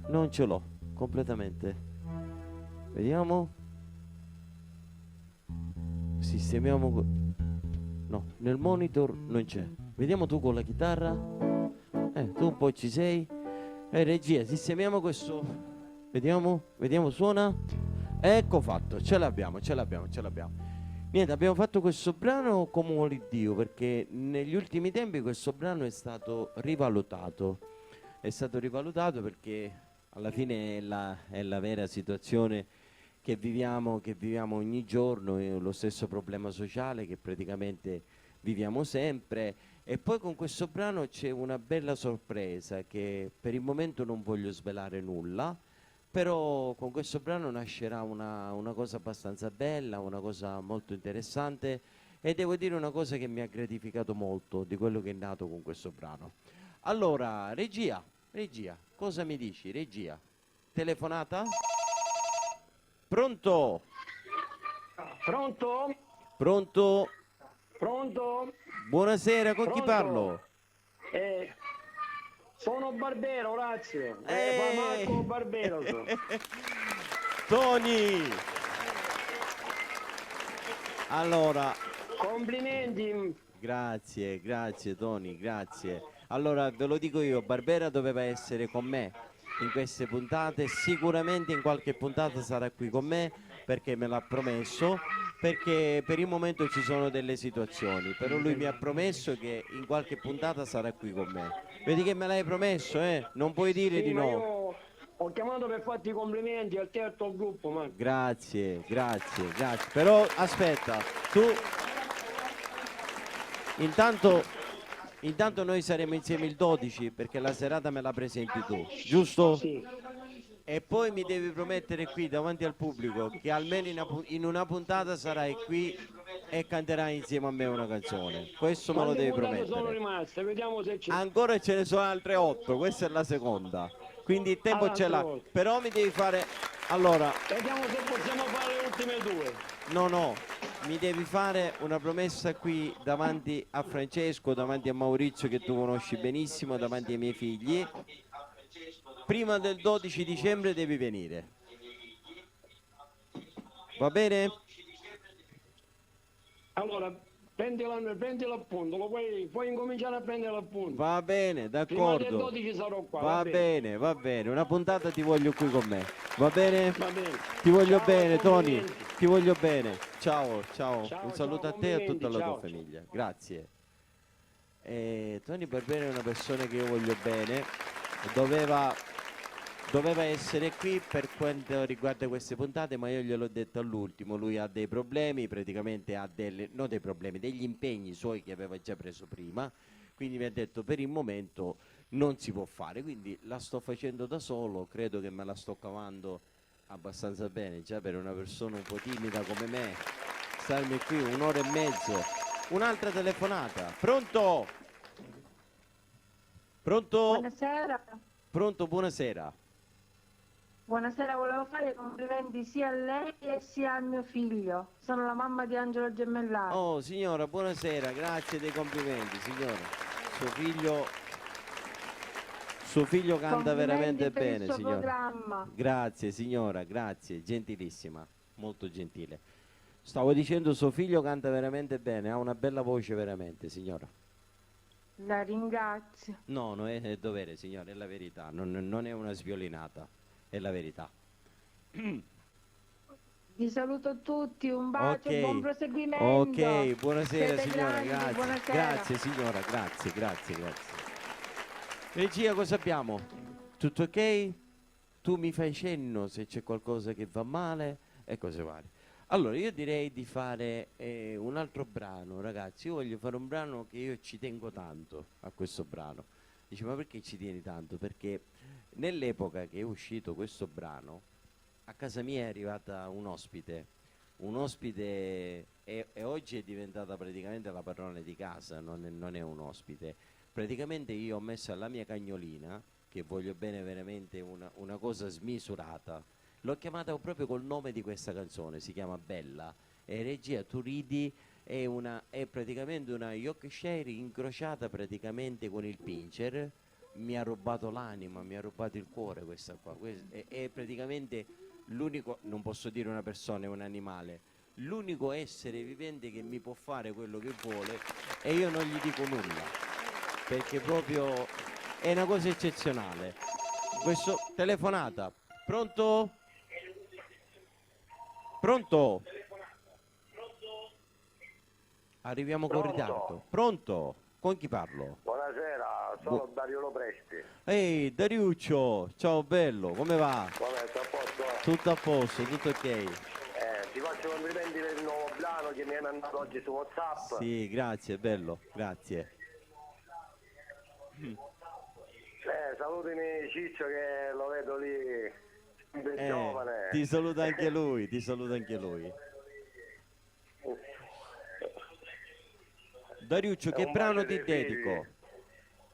Non ce l'ho completamente. Vediamo. Sistemiamo. No, nel monitor non c'è. Vediamo tu con la chitarra. Tu un po' ci sei. Regia, sistemiamo questo. Vediamo, suona. Ecco fatto, ce l'abbiamo. Niente, abbiamo fatto questo brano come vuole Dio, perché negli ultimi tempi questo brano è stato rivalutato. È stato rivalutato perché alla fine è la vera situazione che viviamo ogni giorno, è lo stesso problema sociale che praticamente viviamo sempre. E poi con questo brano c'è una bella sorpresa che per il momento non voglio svelare nulla. Però con questo brano nascerà una cosa abbastanza bella, una cosa molto interessante e devo dire una cosa che mi ha gratificato molto di quello che è nato con questo brano. Allora, regia, cosa mi dici? Regia, telefonata? Pronto? Pronto? Pronto? Pronto? Buonasera, con chi Pronto? parlo? Sono Barbero, Orazio. Marco Barbero. Tony! Allora, Complimenti. grazie Tony, grazie. Allora ve lo dico io, Barbera doveva essere con me in queste puntate, sicuramente in qualche puntata sarà qui con me perché me l'ha promesso, perché per il momento ci sono delle situazioni, però lui mi ha promesso che in qualche puntata sarà qui con me. Vedi che me l'hai promesso, non puoi dire di no. Io ho chiamato per farti i complimenti al terzo gruppo, ma Grazie. Però aspetta, tu intanto noi saremo insieme il 12 perché la serata me la presenti tu, giusto? sì. E poi mi devi promettere qui davanti al pubblico che almeno in una puntata sarai qui e canterai insieme a me una canzone. Questo me lo devi promettere. Sono rimaste, vediamo se ci Ancora ce ne sono altre 8, questa è la seconda. Quindi il tempo ce l'ha. Però mi devi fare. Allora. Vediamo se possiamo fare le ultime due. No, mi devi fare una promessa qui davanti a Francesco, davanti a Maurizio che tu conosci benissimo, davanti ai miei figli. Prima del 12 dicembre devi venire. Va bene? Allora, prendi l'appunto, puoi incominciare a prendere l'appunto. Va bene, Prima del d'accordo. 12 sarò qua. Va bene, va bene. Una puntata ti voglio qui con me. Va bene? Va bene. Ti voglio Ciao, bene, Tony. complimenti. Ti voglio bene. Ciao, ciao. Ciao, Un saluto ciao, a te e a tutta la complimenti, tua ciao. famiglia. Grazie. Tony Barbera è una persona che io voglio bene. Doveva essere qui per quanto riguarda queste puntate, ma io gliel'ho detto all'ultimo. Lui ha dei problemi, praticamente ha non dei problemi, degli impegni suoi che aveva già preso prima. Quindi mi ha detto per il momento non si può fare. Quindi la sto facendo da solo, credo che me la sto cavando abbastanza bene, già per una persona un po' timida come me. Starmi qui un'ora e mezzo. Un'altra telefonata. Pronto? Pronto? Buonasera. Pronto, buonasera. Buonasera, volevo fare i complimenti sia a lei sia al mio figlio. Sono la mamma di Angelo Gemellaro. Oh signora, buonasera, grazie dei complimenti, signora. Suo figlio canta Complimenti veramente per il bene, suo signora. programma. Grazie signora, grazie, gentilissima, molto gentile. Stavo dicendo suo figlio canta veramente bene, ha una bella voce veramente, signora. La ringrazio. No, non è dovere, signora, è la verità, non è una sviolinata, è la verità. Vi saluto tutti, un bacio, Ok. buon proseguimento. Ok, buonasera Siete signora, grandi, grazie. buonasera. Grazie signora, grazie. Regia, cosa abbiamo? Tutto ok? Tu mi fai cenno se c'è qualcosa che va male e cose varie. Allora, io direi di fare un altro brano, ragazzi. Io voglio fare un brano che io ci tengo tanto a questo brano. Dice, ma perché ci tieni tanto? Perché nell'epoca che è uscito questo brano, a casa mia è arrivata un ospite e oggi è diventata praticamente la padrona di casa, non è un ospite. Praticamente io ho messo alla mia cagnolina, che voglio bene veramente una cosa smisurata, l'ho chiamata proprio col nome di questa canzone, si chiama Bella, e regia tu ridi, è praticamente una Yorkshire incrociata praticamente con il pincher. Mi ha rubato l'anima, mi ha rubato il cuore questa qua, è praticamente l'unico, non posso dire una persona, è un animale, l'unico essere vivente che mi può fare quello che vuole e io non gli dico nulla, perché proprio è una cosa eccezionale. Questo, telefonata, pronto? Pronto? Arriviamo con ritardo. Pronto? Con chi parlo? Buonasera, sono Dario Lopresti. Ehi, Dariuccio, ciao bello, come va? Come sta a posto? Tutto a posto, tutto ok? Ti faccio complimenti per il nuovo brano che mi hai mandato oggi su WhatsApp. Sì, grazie, bello, grazie. Salutami Ciccio che lo vedo lì, sempre giovane. Ti saluta anche lui, ti saluta anche lui. Dariuccio, che Un brano bacio ti dei figli. dedico?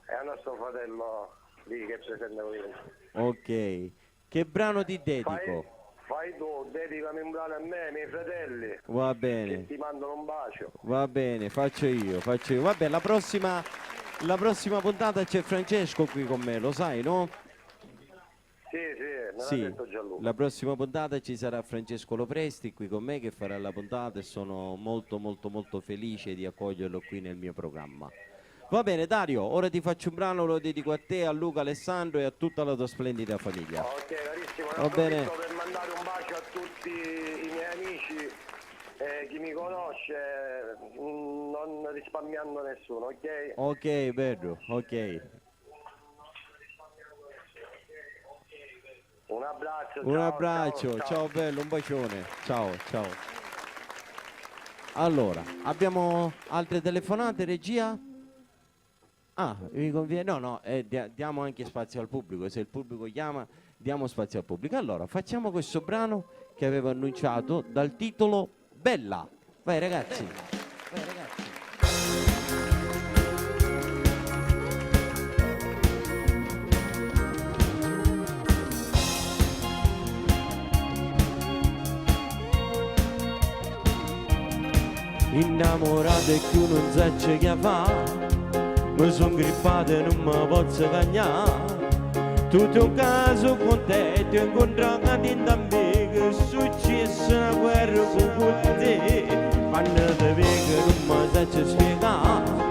È a nostro fratello lì che è presente qui. Ok, che brano ti dedico? Fai tu, dedicami un brano a me, ai miei fratelli. Va Che bene, ti mandano un bacio. va bene, faccio io. Vabbè, la prossima puntata c'è Francesco qui con me, lo sai, no? Sì, me l'ha Sì, detto Gianluca. la prossima puntata ci sarà Francesco Lopresti qui con me che farà la puntata e sono molto molto molto felice di accoglierlo qui nel mio programma. Va bene Dario, ora ti faccio un brano, lo dedico a te, a Luca, Alessandro e a tutta la tua splendida famiglia. Ok, carissimo, Va bene. per mandare un bacio a tutti i miei amici, chi mi conosce, non risparmiando nessuno, ok? Ok, bello, ok. Un abbraccio, Un abbraccio, ciao bello, un bacione. Ciao. Allora, abbiamo altre telefonate, regia? Ah, mi conviene? No, diamo anche spazio al pubblico, se il pubblico chiama diamo spazio al pubblico. Allora, facciamo questo brano che avevo annunciato dal titolo Bella. Vai ragazzi. Vai ragazzi. innamorato e più non sa che fa, mi son grippato e non mi posso cagnare. Tutto è un caso con te, ti ho incontrato in me, che è successo una guerra con te. Quando ti vedo non mi sa spiegare,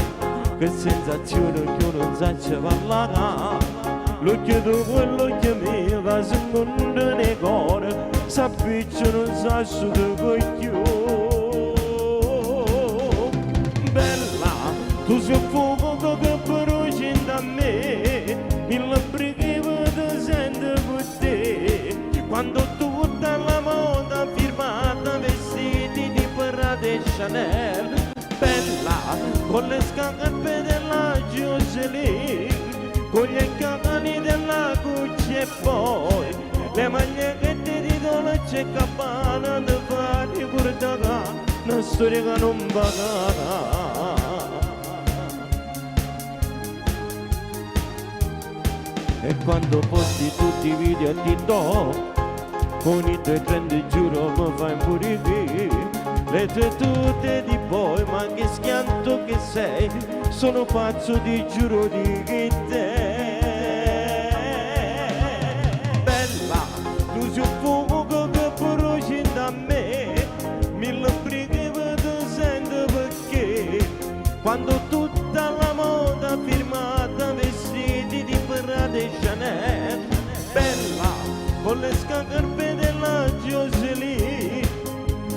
che sensazione che non sa parlare. L'occhio tu quell'occhio mio va secondo nei cuori, s'appiccia non sa su che coglione. Bella, tu sei il fuoco che brucia da me, il brighivo ti sento con te. Quando tutta la moda firmata, vestiti di Prada e Chanel. Bella, con le scarpe della Jocelyn, con gli cani della Gucci e poi le magliette di Dolce e Gabbana, ti fa ricordare una storia che non va. E quando posti tutti i video a TikTok, con i tuoi trend giuro mi fai impurire. Le tue tute di poi, ma che schianto che sei, sono pazzo di giuro di te. Bella, tu sei un fuoco che bruci da me, mille brighe ti sento perché. Quando tutta la moda firmata, vestiti di Prada e Chanel. Bella, con le scarpe della Jocelyn,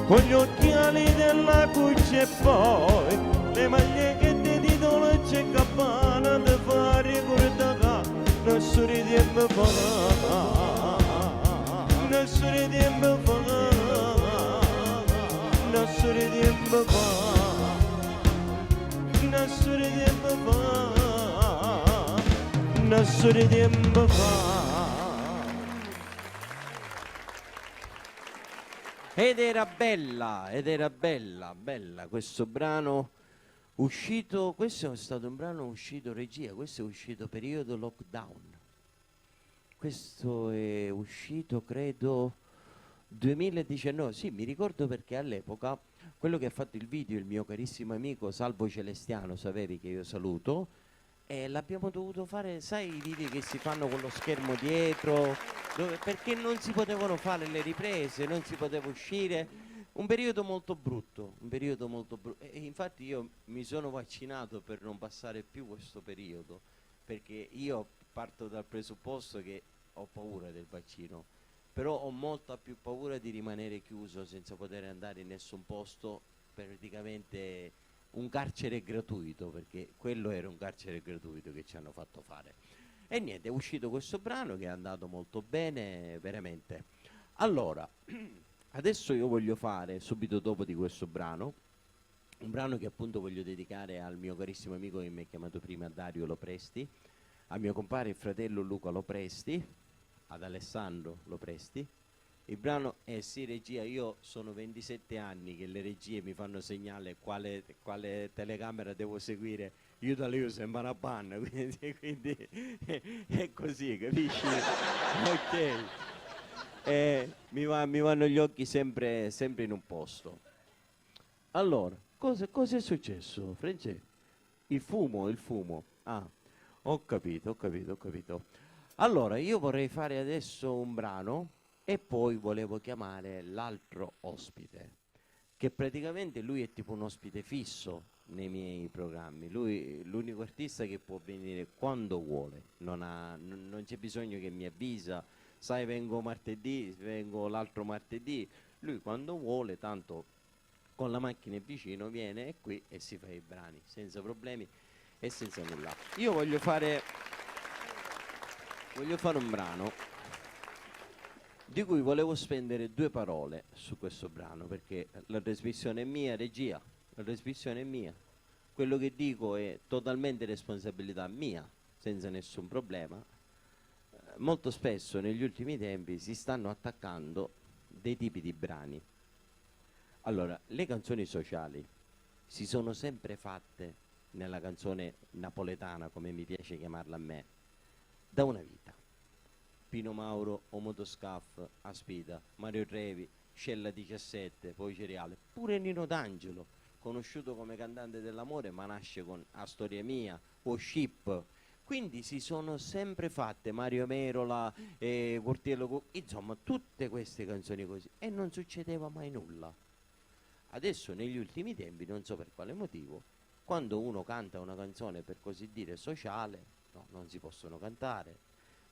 con gli occhiali della Gucci e poi le magliette di Dolce e Gabbana, ti fa ricordare una storia di tempo fa, una storia di tempo fa, una storia di tempo fa, una storia di tempo fa, una storia di tempo fa. Ed era bella questo brano uscito, questo è stato un brano uscito regia, questo è uscito periodo lockdown, questo è uscito credo 2019, sì mi ricordo perché all'epoca quello che ha fatto il video, il mio carissimo amico Salvo Celestiano, sapevi che io saluto, e l'abbiamo dovuto fare, sai i video che si fanno con lo schermo dietro, perché non si potevano fare le riprese, non si poteva uscire, un periodo molto brutto, e infatti io mi sono vaccinato per non passare più questo periodo, perché io parto dal presupposto che ho paura del vaccino, però ho molta più paura di rimanere chiuso senza poter andare in nessun posto, praticamente un carcere gratuito, perché quello era un carcere gratuito che ci hanno fatto fare. E niente, è uscito questo brano che è andato molto bene, veramente. Allora, adesso io voglio fare, subito dopo di questo brano, un brano che appunto voglio dedicare al mio carissimo amico che mi ha chiamato prima, Dario Lopresti, al mio compare e fratello Luca Lopresti, ad Alessandro Lopresti. Il brano è sì regia, io sono 27 anni che le regie mi fanno segnale quale telecamera devo seguire, io da lì sembra una panna, quindi è così, capisci? Ok, mi vanno gli occhi sempre in un posto. Allora, cosa è successo, Francesco? Il fumo, ah, ho capito. Allora, io vorrei fare adesso un brano e poi volevo chiamare l'altro ospite, che praticamente lui è tipo un ospite fisso nei miei programmi. Lui è l'unico artista che può venire quando vuole, non c'è bisogno che mi avvisa, sai vengo martedì, vengo l'altro martedì, lui quando vuole, tanto con la macchina è vicino, viene qui e si fa i brani senza problemi e senza nulla. Io voglio fare un brano di cui volevo spendere 2 parole su questo brano, perché la trasmissione è mia, regia, la trasmissione è mia, quello che dico è totalmente responsabilità mia, senza nessun problema. Molto spesso negli ultimi tempi si stanno attaccando dei tipi di brani. Allora, le canzoni sociali si sono sempre fatte nella canzone napoletana, come mi piace chiamarla a me, da una vita. Pino Mauro, Omotoscaf, Aspida, Mario Trevi, Scella 17, poi Cereale, pure Nino D'Angelo, conosciuto come cantante dell'amore, ma nasce con A Storia Mia o Ship. Quindi si sono sempre fatte Mario Merola, Cortiello, insomma tutte queste canzoni così, e non succedeva mai nulla. Adesso negli ultimi tempi, non so per quale motivo, quando uno canta una canzone per così dire sociale, no, non si possono cantare,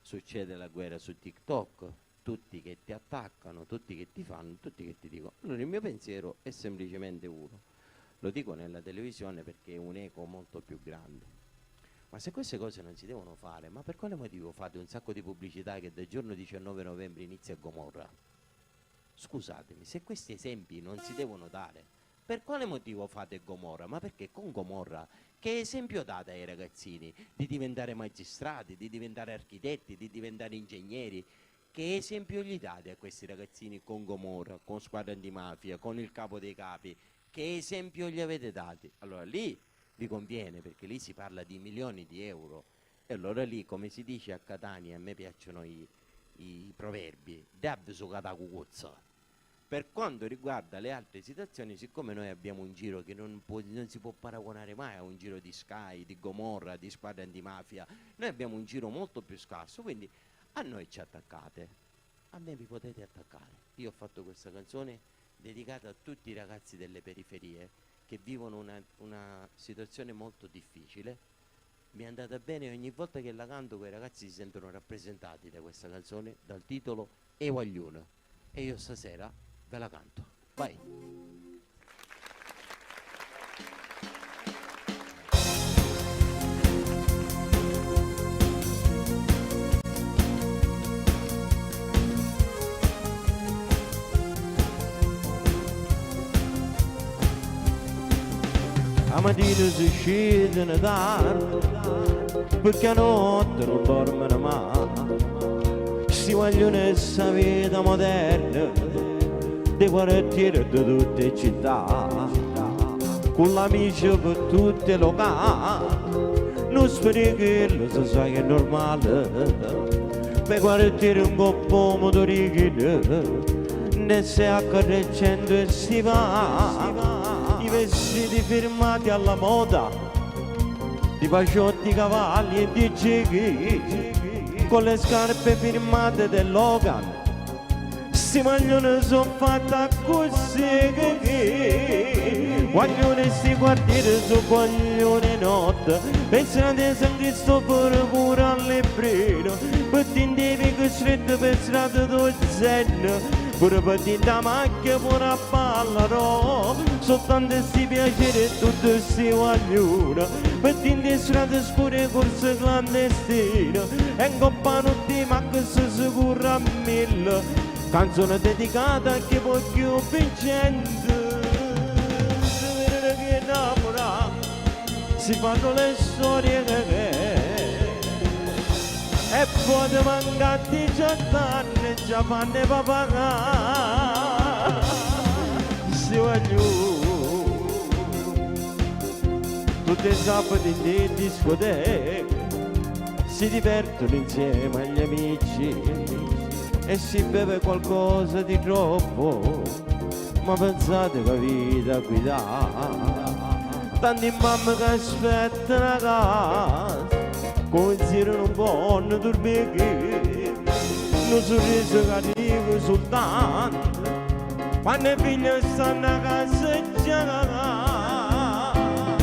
succede la guerra su TikTok, tutti che ti attaccano, tutti che ti fanno, tutti che ti dicono. Allora il mio pensiero è semplicemente uno, lo dico nella televisione perché è un eco molto più grande. Ma se queste cose non si devono fare, ma per quale motivo fate un sacco di pubblicità che dal giorno 19 novembre inizia Gomorra? Scusatemi, se questi esempi non si devono dare, per quale motivo fate Gomorra? Ma perché con Gomorra che esempio date ai ragazzini? Di diventare magistrati, di diventare architetti, di diventare ingegneri? Che esempio gli date a questi ragazzini con Gomorra, con Squadra Antimafia, con il capo dei capi? Che esempio gli avete dati? Allora lì vi conviene, perché lì si parla di milioni di euro, e allora lì, come si dice a Catania, a me piacciono i proverbi, dab su catacuzza. Per quanto riguarda le altre situazioni, siccome noi abbiamo un giro che non si può paragonare mai a un giro di Sky, di Gomorra, di Squadra Antimafia, noi abbiamo un giro molto più scarso, quindi a noi ci attaccate, a me vi potete attaccare. Io ho fatto questa canzone dedicata a tutti i ragazzi delle periferie che vivono una situazione molto difficile. Mi è andata bene, ogni volta che la canto quei ragazzi si sentono rappresentati da questa canzone, dal titolo E Guaglione, e io stasera ve la canto. Vai! La mattina si scendono tardi, perché a notte non dormono mai. Si vogliono questa vita moderna, dei quartieri di tutte le città, con l'amici per tutte le locali. Non speri che lo si sa che è normale, per quartieri un po' motorichino, ne si accarrecendo e si va. I vestiti firmati alla moda, di paciotti, cavalli e di gighi, con le scarpe firmate del Logan, si maglione sono fatta così. Guaglione sti quartieri su guaglione notte, pensano di San Cristoforo pure all'Ebrino, pettindevi che stretto per strada do zen, pure pettinta da macchia pure a ballare, soltanto sti piacere e tutto sti guaglione, pettinte strade scure corse clandestine, e incoppano di macchia si curra a mille, canzone dedicata a chi voglio vincente. Si fanno le storie che e poi ti mancati 18 anni già fanno papà. Si va giù tutti i sabati in discoteca, si divertono insieme agli amici e si beve qualcosa di troppo, ma pensate che la vita qui dà. Tanti mamme che aspettano a casa, considerano un buon turbeghi, un sorriso cattivo soltanto, quando i figli stanno a casa già.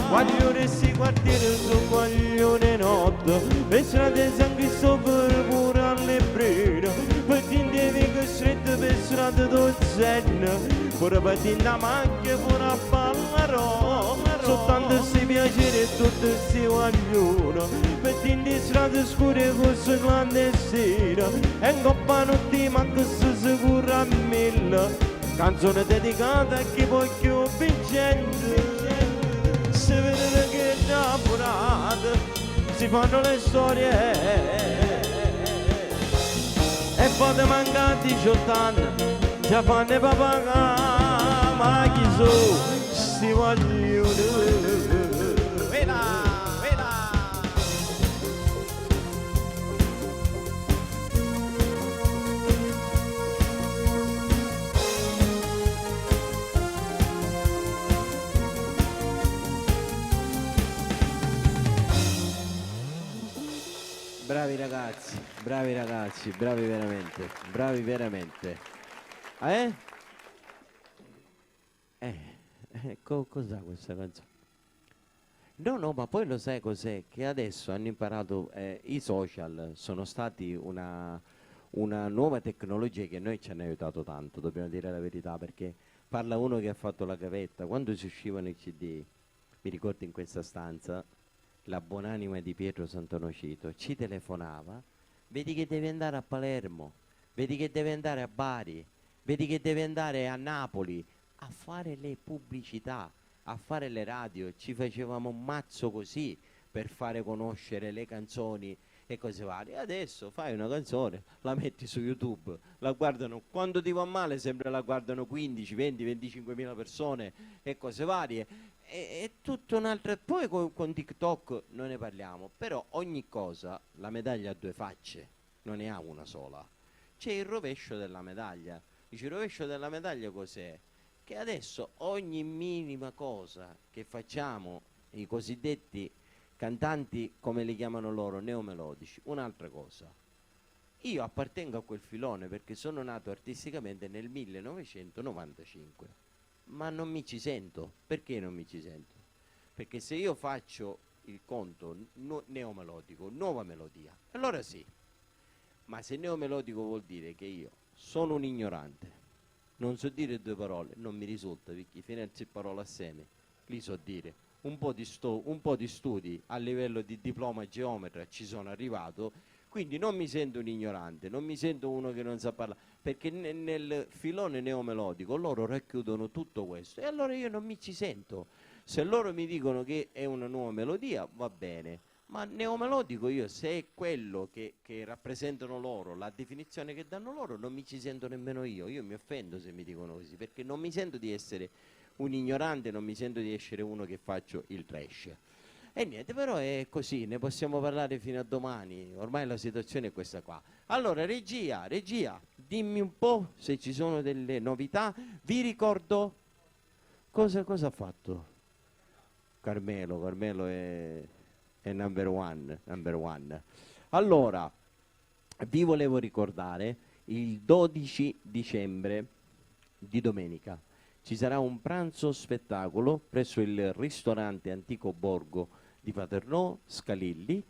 Guaglione sti quartieri sono guaglione notte, per strade San Cristoforo pure all'Ebrino, pettindevi che stretto per strada do zen, pure pettin da macchia pure a ballare, soltanto sti piacere e tutto sti guaglione, pettin di strade scure corse clandestine, e incoppano di macchia si curra a mille, canzone dedicata a chi voglio vincente. Si vede che innamorate, si fanno le storie e poi ti mancano 18 anni, già fanno papà. Ma chi sono sti guaglioni? ragazzi, bravi veramente. Cos'ha questa canzone? No, ma poi lo sai cos'è? Che adesso hanno imparato, i social sono stati una nuova tecnologia che noi ci hanno aiutato tanto, dobbiamo dire la verità, perché parla uno che ha fatto la gavetta, quando si uscivano i CD, mi ricordo in questa stanza, la buonanima di Pietro Santonocito ci telefonava, vedi che devi andare a Palermo, vedi che devi andare a Bari, vedi che devi andare a Napoli, a fare le pubblicità, a fare le radio, ci facevamo un mazzo così per fare conoscere le canzoni e cose varie. Adesso fai una canzone, la metti su YouTube, la guardano, quando ti va male sempre la guardano 15, 20, 25 mila persone e cose varie. È tutto un'altra. Poi con TikTok non ne parliamo, però ogni cosa, la medaglia ha due facce, non ne ha una sola. C'è il rovescio della medaglia. Dice, il rovescio della medaglia cos'è? Che adesso ogni minima cosa che facciamo, i cosiddetti cantanti, come li chiamano loro, neomelodici, un'altra cosa. Io appartengo a quel filone perché sono nato artisticamente nel 1995, ma non mi ci sento. Perché non mi ci sento? Perché se io faccio il conto neomelodico, nuova melodia, allora sì. Ma se neomelodico vuol dire che io sono un ignorante, non so dire due parole, non mi risulta, perché finirci parole assieme, li so dire. Un po' di studi a livello di diploma geometra ci sono arrivato, quindi non mi sento un ignorante, non mi sento uno che non sa parlare, perché nel filone neomelodico loro racchiudono tutto questo e allora io non mi ci sento. Se loro mi dicono che è una nuova melodia va bene, ma neomelodico io, se è quello che rappresentano loro, la definizione che danno loro, non mi ci sento nemmeno io mi offendo se mi dicono così, perché non mi sento di essere un ignorante, non mi sento di essere uno che faccio il trash. E niente, però è così, ne possiamo parlare fino a domani, ormai la situazione è questa qua. Allora, regia, dimmi un po' se ci sono delle novità. Vi ricordo cosa ha fatto Carmelo è number one. Allora, vi volevo ricordare il 12 dicembre di domenica ci sarà un pranzo spettacolo presso il ristorante Antico Borgo di Paternò, Scalilli,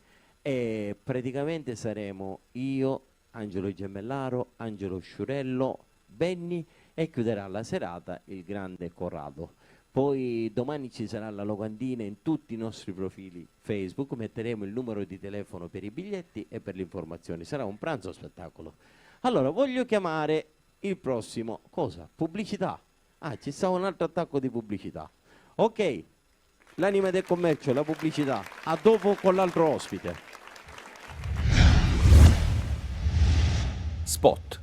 e praticamente saremo io, Angelo Gemellaro, Angelo Sciurello, Benni, e chiuderà la serata il grande Corrado. Poi domani ci sarà la locandina in tutti i nostri profili Facebook, metteremo il numero di telefono per i biglietti e per le informazioni. Sarà un pranzo spettacolo. Allora, voglio chiamare il prossimo, cosa? Pubblicità. Ah, ci sta un altro attacco di pubblicità. Ok, l'anima del commercio, la pubblicità. A dopo con l'altro ospite. Spot.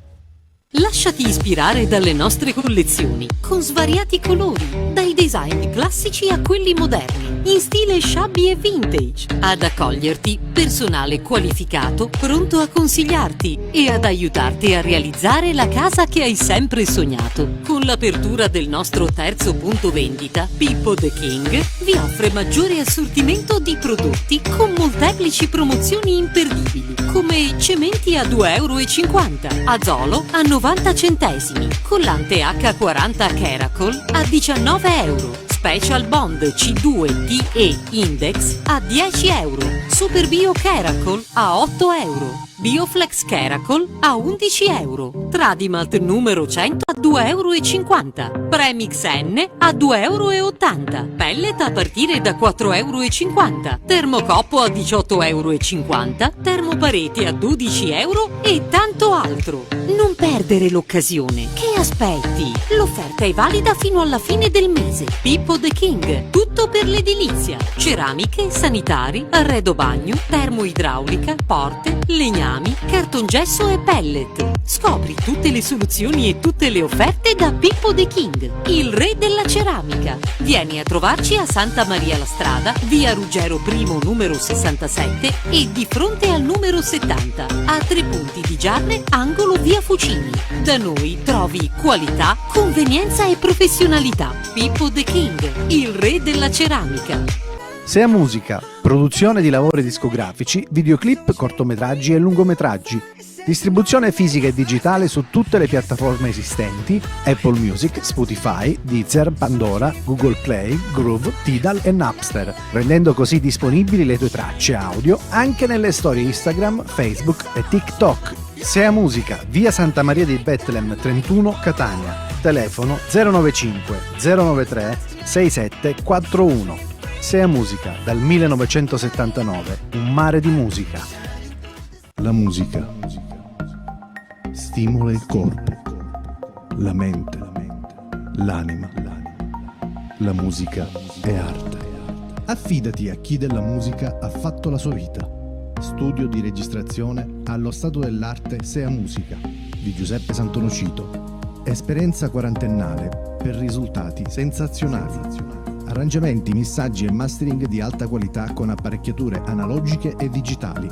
Lasciati ispirare dalle nostre collezioni, con svariati colori, dai design classici a quelli moderni, in stile shabby e vintage. Ad accoglierti, personale qualificato, pronto a consigliarti e ad aiutarti a realizzare la casa che hai sempre sognato. Con l'apertura del nostro terzo punto vendita, Pippo The King vi offre maggiore assortimento di prodotti con molteplici promozioni imperdibili, come cementi a 2,50 €, Azolo a 90 centesimi, collante H40 Caracol a 19 €, Special Bond C2TE Index a 10 €, Super Bio Caracol a 8 €, Bioflex Caracol a 11 €, Tradimalt numero 100 a 2,50 €, Premix N a 2,80 €, Pellet a partire da 4,50 €, Termocoppo a 18,50 €, Termopareti a 12 € e tanto altro. Non perdere l'occasione. Che aspetti? L'offerta è valida fino alla fine del mese. Pippo The King, tutto per l'edilizia. Ceramiche, sanitari, arredo bagno, termoidraulica, porte, legnami, cartongesso e pellet. Scopri tutte le soluzioni e tutte le offerte da Pippo The King, il re della ceramica. Vieni a trovarci a Santa Maria la Strada, via Ruggero I numero 67 e di fronte al numero 70, a 3 punti di Giarre, angolo via Fucini. Da noi trovi qualità, convenienza e professionalità. Pippo The King, il re della ceramica. Sea Musica, produzione di lavori discografici, videoclip, cortometraggi e lungometraggi. Distribuzione fisica e digitale su tutte le piattaforme esistenti: Apple Music, Spotify, Deezer, Pandora, Google Play, Groove, Tidal e Napster, rendendo così disponibili le tue tracce audio anche nelle storie Instagram, Facebook e TikTok. Sea Musica, via Santa Maria di Bethlehem 31, Catania. Telefono 095 093 6741. Sea Musica, dal 1979, un mare di musica. La musica stimola il corpo, la mente, l'anima. La musica è arte. Affidati a chi della musica ha fatto la sua vita. Studio di registrazione allo Stato dell'Arte Sea Musica di Giuseppe Santonocito. Esperienza quarantennale per risultati sensazionali. Arrangiamenti, missaggi e mastering di alta qualità con apparecchiature analogiche e digitali.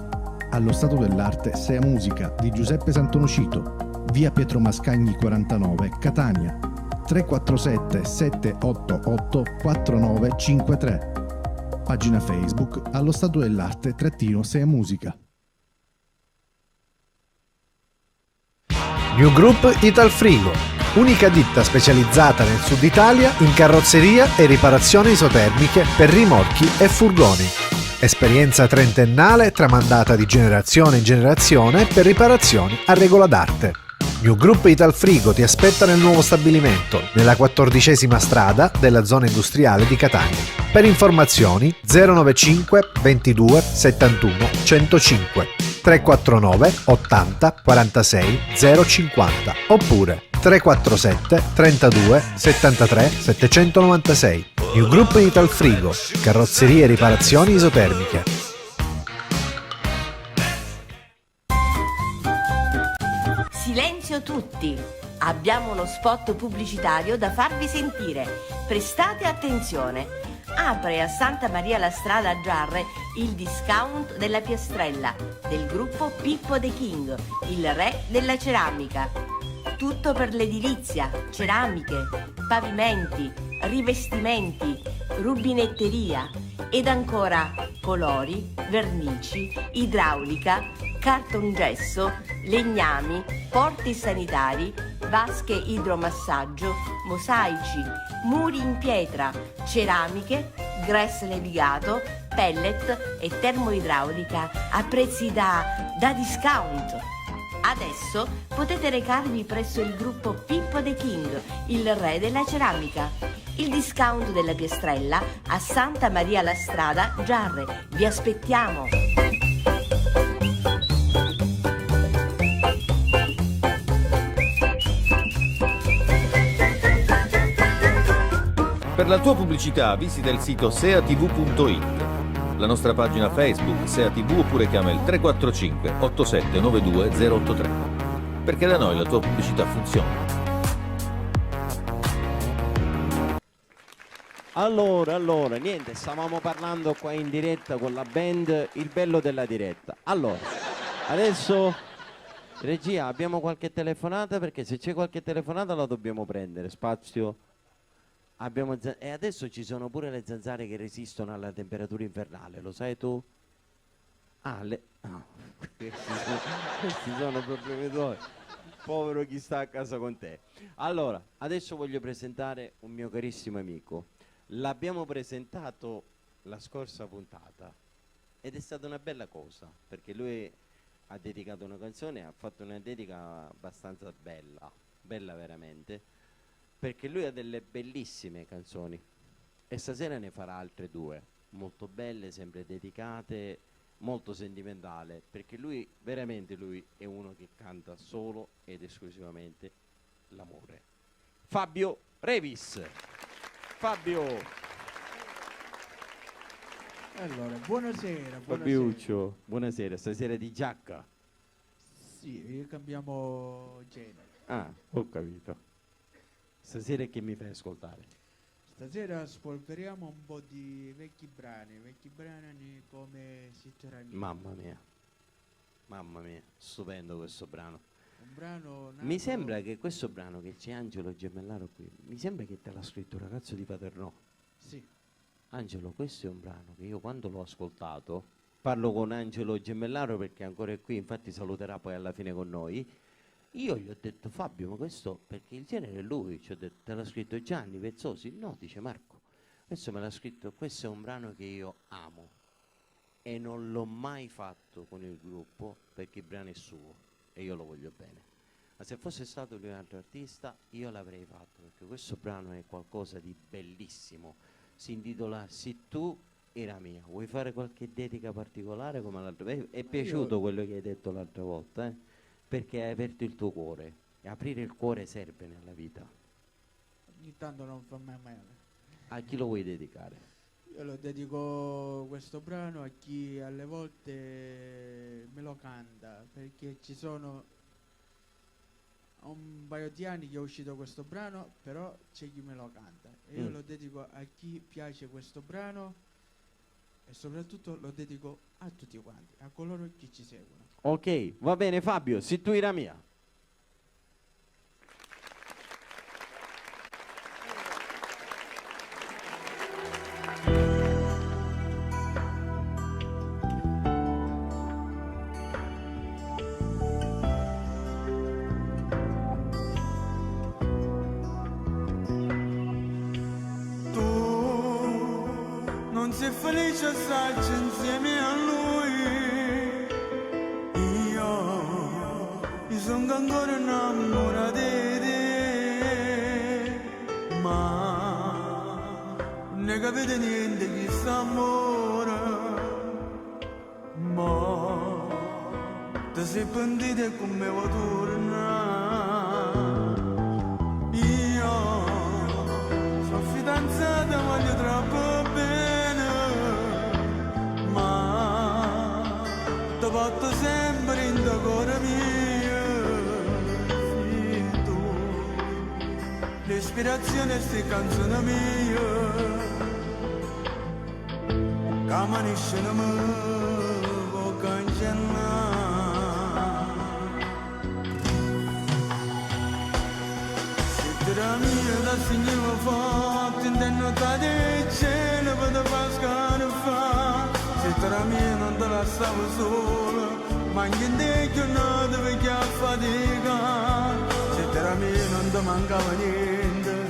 Allo Stato dell'Arte Sea Musica di Giuseppe Santonocito, via Pietro Mascagni 49, Catania. 347 788 4953. Pagina Facebook allo Stato dell'Arte Sea Musica. New Group Italfrigo, unica ditta specializzata nel sud Italia in carrozzeria e riparazioni isotermiche per rimorchi e furgoni. Esperienza trentennale tramandata di generazione in generazione per riparazioni a regola d'arte. New Group Italfrigo ti aspetta nel nuovo stabilimento, nella 14ª strada della zona industriale di Catania. Per informazioni 095 22 71 105 349 80 46 050 oppure 347 32 73 796. New Group Italfrigo, carrozzerie e riparazioni isotermiche. Silenzio tutti! Abbiamo uno spot pubblicitario da farvi sentire. Prestate attenzione! Apre a Santa Maria la Strada a Giarre il discount della Piastrella del gruppo Pippo The King, il re della ceramica. Tutto per l'edilizia, ceramiche, pavimenti, rivestimenti, rubinetteria ed ancora colori, vernici, idraulica, cartongesso, legnami, porti sanitari, vasche idromassaggio, mosaici, muri in pietra, ceramiche, gress levigato, pellet e termoidraulica a prezzi da discount. Adesso potete recarvi presso il gruppo Pippo The King, il re della ceramica. Il discount della Piastrella a Santa Maria la Strada, Giarre. Vi aspettiamo! Per la tua pubblicità visita il sito seatv.it, la nostra pagina Facebook Sea TV oppure chiama il 345 8792 083. Perché da noi la tua pubblicità funziona. Allora, niente, stavamo parlando qua in diretta con la band, il bello della diretta. Allora, adesso, regia, abbiamo qualche telefonata? Perché se c'è qualche telefonata la dobbiamo prendere, spazio. E adesso ci sono pure le zanzare che resistono alla temperatura invernale, lo sai tu? Questi sono problemi tuoi. Povero chi sta a casa con te. Allora, adesso voglio presentare un mio carissimo amico. L'abbiamo presentato la scorsa puntata ed è stata una bella cosa, perché lui ha dedicato una canzone, ha fatto una dedica abbastanza bella veramente, perché lui ha delle bellissime canzoni e stasera ne farà altre due molto belle, sempre dedicate, molto sentimentale, perché lui è uno che canta solo ed esclusivamente l'amore. Fabio Revis. Fabio. Allora, buonasera. Fabiuccio, buonasera, stasera di giacca. Sì, cambiamo genere. Ah, ho capito. Stasera che mi fai ascoltare? Stasera spolveriamo un po' di vecchi brani come Mamma mia, stupendo questo brano. Un brano nato... Mi sembra che questo brano, che c'è Angelo Gemellaro qui, mi sembra che te l'ha scritto un ragazzo di Paternò. Sì. Angelo, questo è un brano che io quando l'ho ascoltato, parlo con Angelo Gemellaro perché ancora è qui, infatti saluterà poi alla fine con noi, io gli ho detto Fabio, ma questo, perché il genere è lui, ci ho detto, te l'ha scritto Gianni Vezzosi? No, dice Marco, questo me l'ha scritto, questo è un brano che io amo e non l'ho mai fatto con il gruppo perché il brano è suo e io lo voglio bene. Ma se fosse stato lui un altro artista io l'avrei fatto perché questo brano è qualcosa di bellissimo, si intitola Se tu era mia. Vuoi fare qualche dedica particolare come l'altra volta? È piaciuto quello che hai detto l'altra volta, perché hai aperto il tuo cuore e aprire il cuore serve nella vita. Ogni tanto non fa mai male. A chi lo vuoi dedicare? Io lo dedico questo brano a chi alle volte me lo canta, perché ci sono un paio di anni che è uscito questo brano, però c'è chi me lo canta e io lo dedico a chi piace questo brano e soprattutto lo dedico a tutti quanti, a coloro che ci seguono. Ok, va bene Fabio, Se tu era mia. Non sei felice starci insieme a lui. Io sono ancora innamorato di te, ma non ne capite niente chi sta amore. Ma ti sei pentito e come vuoi tornare. Io sono fidanzata, voglio troppo bene, ma ti porto sempre in cuore mio. Sì, tu, l'ispirazione è sti canzoni mie, che manisce in me, può cancellare. La mia da signora forte, intendo di cielo per te pascare fa. Se tra mia non te la stavo sola, ma anche in te giornate perché a fatica. Se tra mia non ti mancava niente,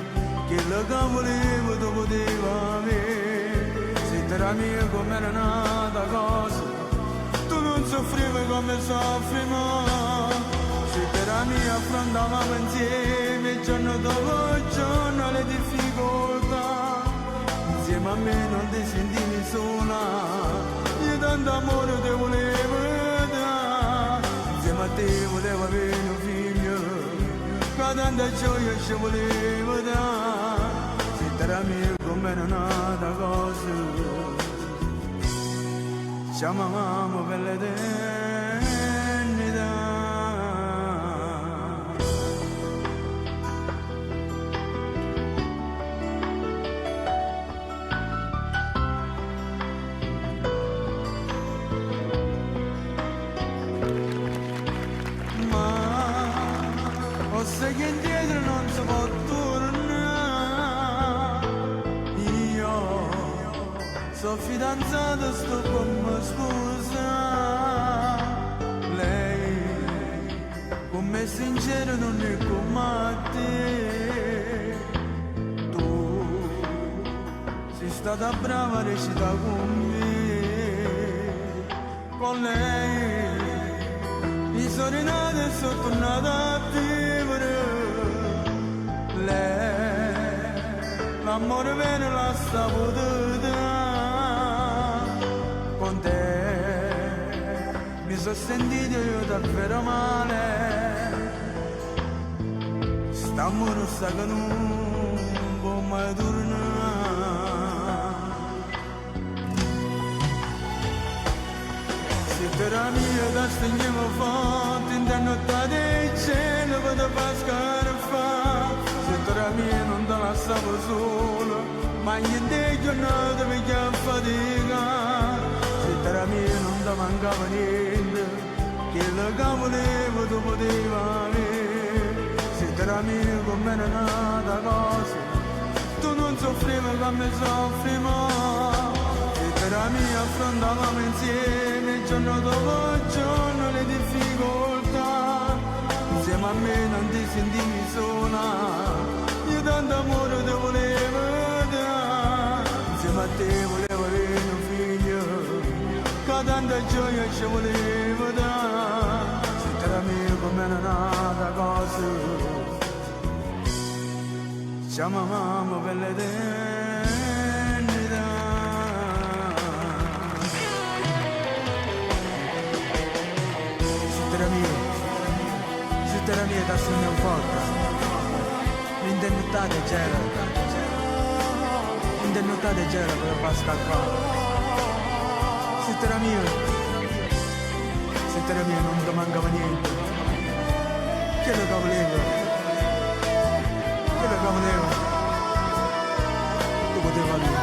quello che volevo tu potevi avere. Se tra mia come era nata cosa, tu non soffrivi come soffriamo. Se per la mia affrontavamo insieme giorno dopo giorno le difficoltà, insieme a me non ti sentivi sola, io tanto amore ti volevo dare, insieme a te volevo avere un figlio, con tanta gioia ci volevo dare. Se per la mia come era nata cosa, ci amavamo per l'eternità. Forse che indietro non si può tornare. Io sono fidanzato, sto come sposa. Lei con me sincero non è come te. Tu sei stata brava a recitare con me. Con lei mi sono rinata e sono tornata a vivere. Lei, l'amore vero la sta potendo. Con te mi sono sentito io davvero male. St'amore sta che non può mai tornare. Se per la mia da stringiamo forte, intendo di cielo per te pascare fa. Se per la mia non te la stavo sola, ma niente giornate perché a fatica. Se per la mia non ti mancava niente, quello che volevo tu potevi avere. Se per la mia come era nata cosa, tu non soffrivi come soffriamo. affrontavamo insieme giorno dopo giorno le difficoltà, insieme a me non ti sentivi sola, io tanto amore ti volevo dare, insieme a te volevo avere un figlio, che tanta gioia ci volevo dare, se era mio come una nata cosa. Ci amavamo per l'eternità. Se te la mia da segno forte, l'indennità c'era, l'indennità c'era per far scappare. Se te la mia non ti mancava niente, che lo volevo. Che lo volevo, tu poteva lui.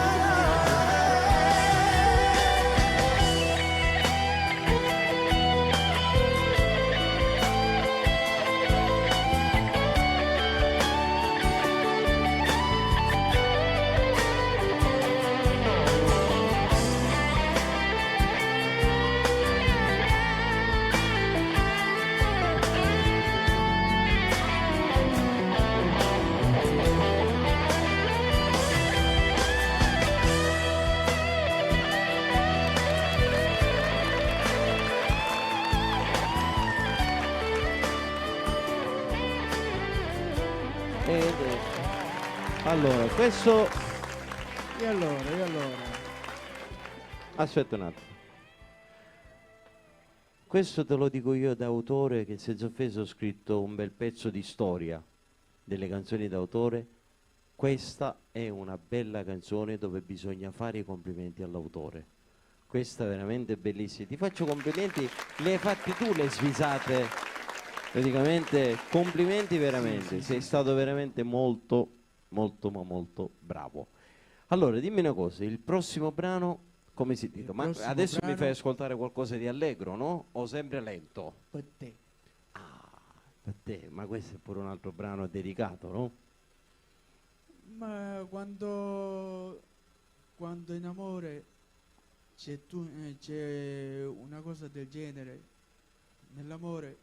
Allora, questo... E allora? Aspetta un attimo. Questo te lo dico io da autore che senza offesa ho scritto un bel pezzo di storia delle canzoni d'autore. Questa è una bella canzone dove bisogna fare i complimenti all'autore. Questa è veramente bellissima. Ti faccio complimenti, le hai fatti tu le svisate. Praticamente complimenti veramente. Sei stato veramente molto bravo. Allora dimmi una cosa, il prossimo brano come si dice? Ma adesso mi fai ascoltare qualcosa di allegro, no? O sempre lento? Per te. Per te, ma questo è pure un altro brano dedicato, no? Ma quando in amore c'è una cosa del genere, nell'amore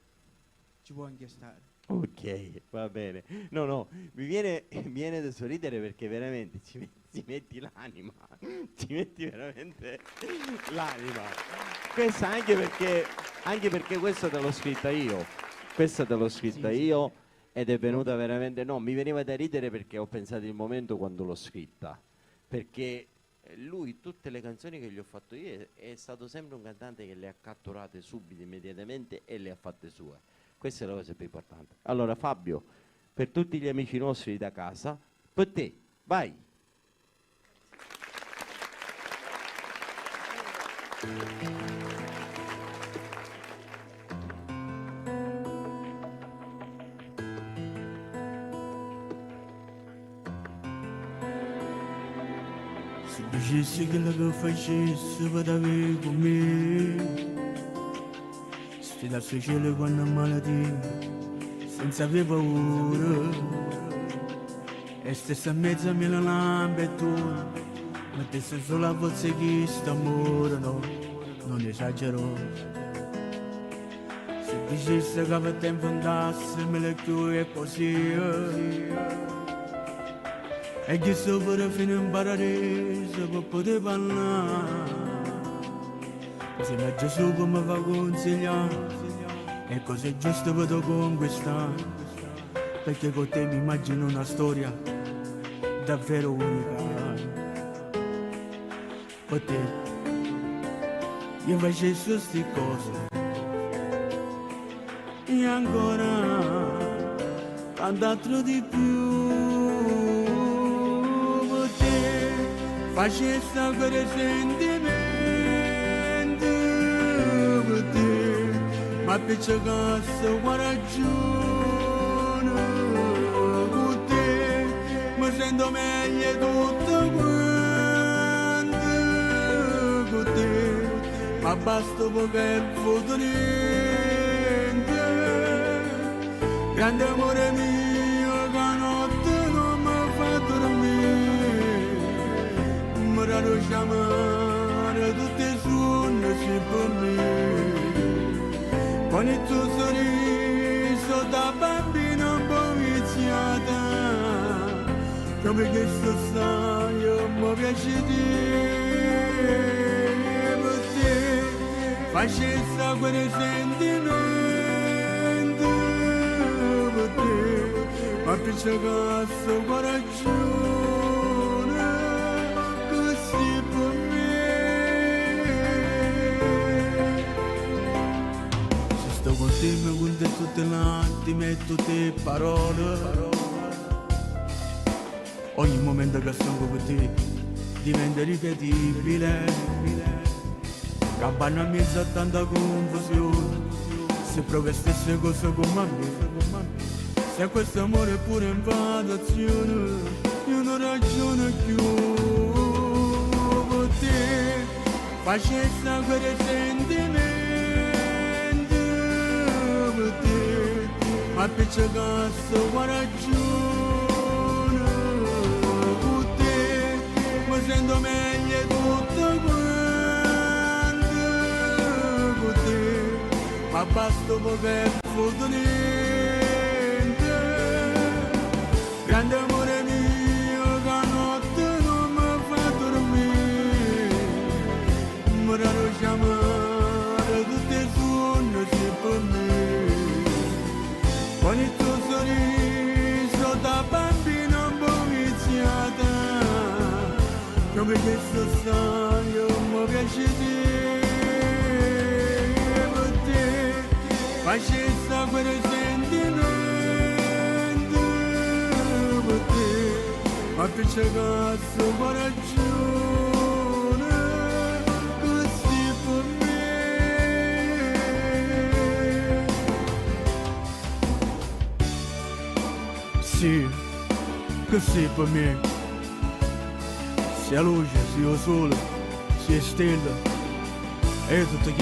ci può anche stare. Ok, va bene. No, mi viene da sorridere perché veramente ci metti l'anima, ci metti veramente l'anima. Questa anche perché questa te l'ho scritta io. Questa te l'ho scritta io ed è venuta veramente... No, mi veniva da ridere perché ho pensato il momento quando l'ho scritta. Perché lui, tutte le canzoni che gli ho fatto io, è stato sempre un cantante che le ha catturate subito, immediatamente e le ha fatte sue. Questa è la cosa più importante. Allora Fabio, per tutti gli amici nostri da casa, per te, vai! Se dicessi che la che facessi per avere con me, da sui cieli quando malattia, senza avere paura, e stessa mezza mille lampe e tu, mettessi solo a voce che sta amore, no, non esagero. Se dicessi che per tempo andasse, me le chiude e così, e che sopra fino in paradiso per poter parlare. Se la Gesù come va consigliare e cos'è giusto vedo conquistare, perché con te mi immagino una storia davvero unica. Per te io facessi queste cose e ancora tant'altro di più. Per te facessi ancora sentimenti, ma per cagasse guarda ragione, con te mi sento meglio tutto quanto, con te ma basta perché foto niente, grande amore mio che notte non mi fa dormire, mi rado chiamare tutti i sogni si per me. Con il tuo sorriso da bambino un po' viziata, come che sto staio mi piace te. Per te facessa quel sentimento, per te ma appiccicasse coraggio così per me. Se sto con te mi conto tutte le attime e tutte le parole. Ogni momento che sto con te diventa ripetibile. Campana in mezzo a tanta confusione, se provi stesse cose come a me. Se questo amore è pure invadazione, io non ragiono più. Per te facessa quel sentimento, per te ma appiccicasse ragione. Per te mi sento meglio tutto quanto, per te ma basta poter fottere. Grande amore mio che notte non mi fa dormire, mi raro chiamare tutti i sogni sì per me. Con il tuo sorriso da bambino un po' viziata, come che sto staio mi piace te. Per te facessa quel sentimento, ma appiccicasse ragione così per me. Sì, così per me. Sia luce, sia sole, sia stella, e tutto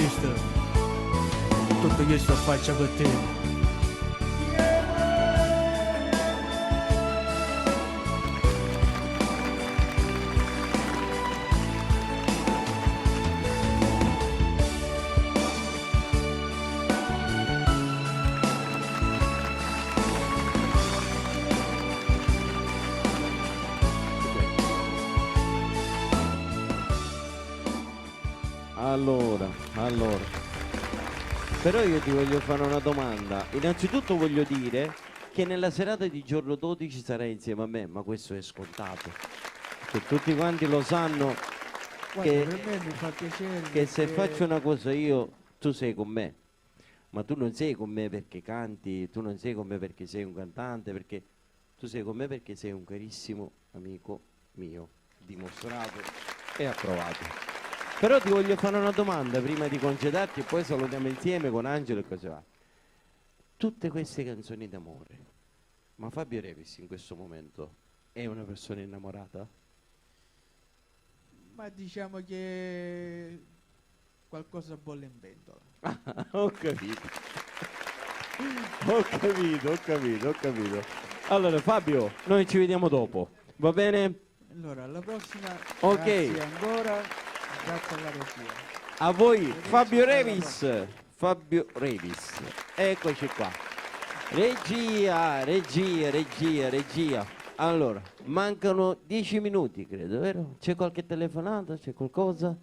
questo faccia per te. Allora, però io ti voglio fare una domanda. Innanzitutto voglio dire che nella serata di giorno 12 sarai insieme a me, ma questo è scontato, che tutti quanti lo sanno. Guarda, che, per me mi fa piacere che se perché- faccio una cosa io, tu sei con me, ma tu non sei con me perché canti, tu non sei con me perché sei un cantante, perché tu sei con me perché sei un carissimo amico mio, dimostrato e approvato. Però ti voglio fare una domanda prima di congedarti e poi salutiamo insieme con Angelo e cose va. Tutte queste canzoni d'amore, ma Fabio Revis in questo momento è una persona innamorata? Ma diciamo che qualcosa bolle in pentola. Ho capito. Ho capito. Allora Fabio, noi ci vediamo dopo, va bene? Allora, alla prossima. Ok. Grazie ancora. Grazie alla regia. A voi Fabio Revis. Eccoci qua. Regia. Allora, mancano 10 minuti, credo, vero? C'è qualche telefonata? C'è qualcosa?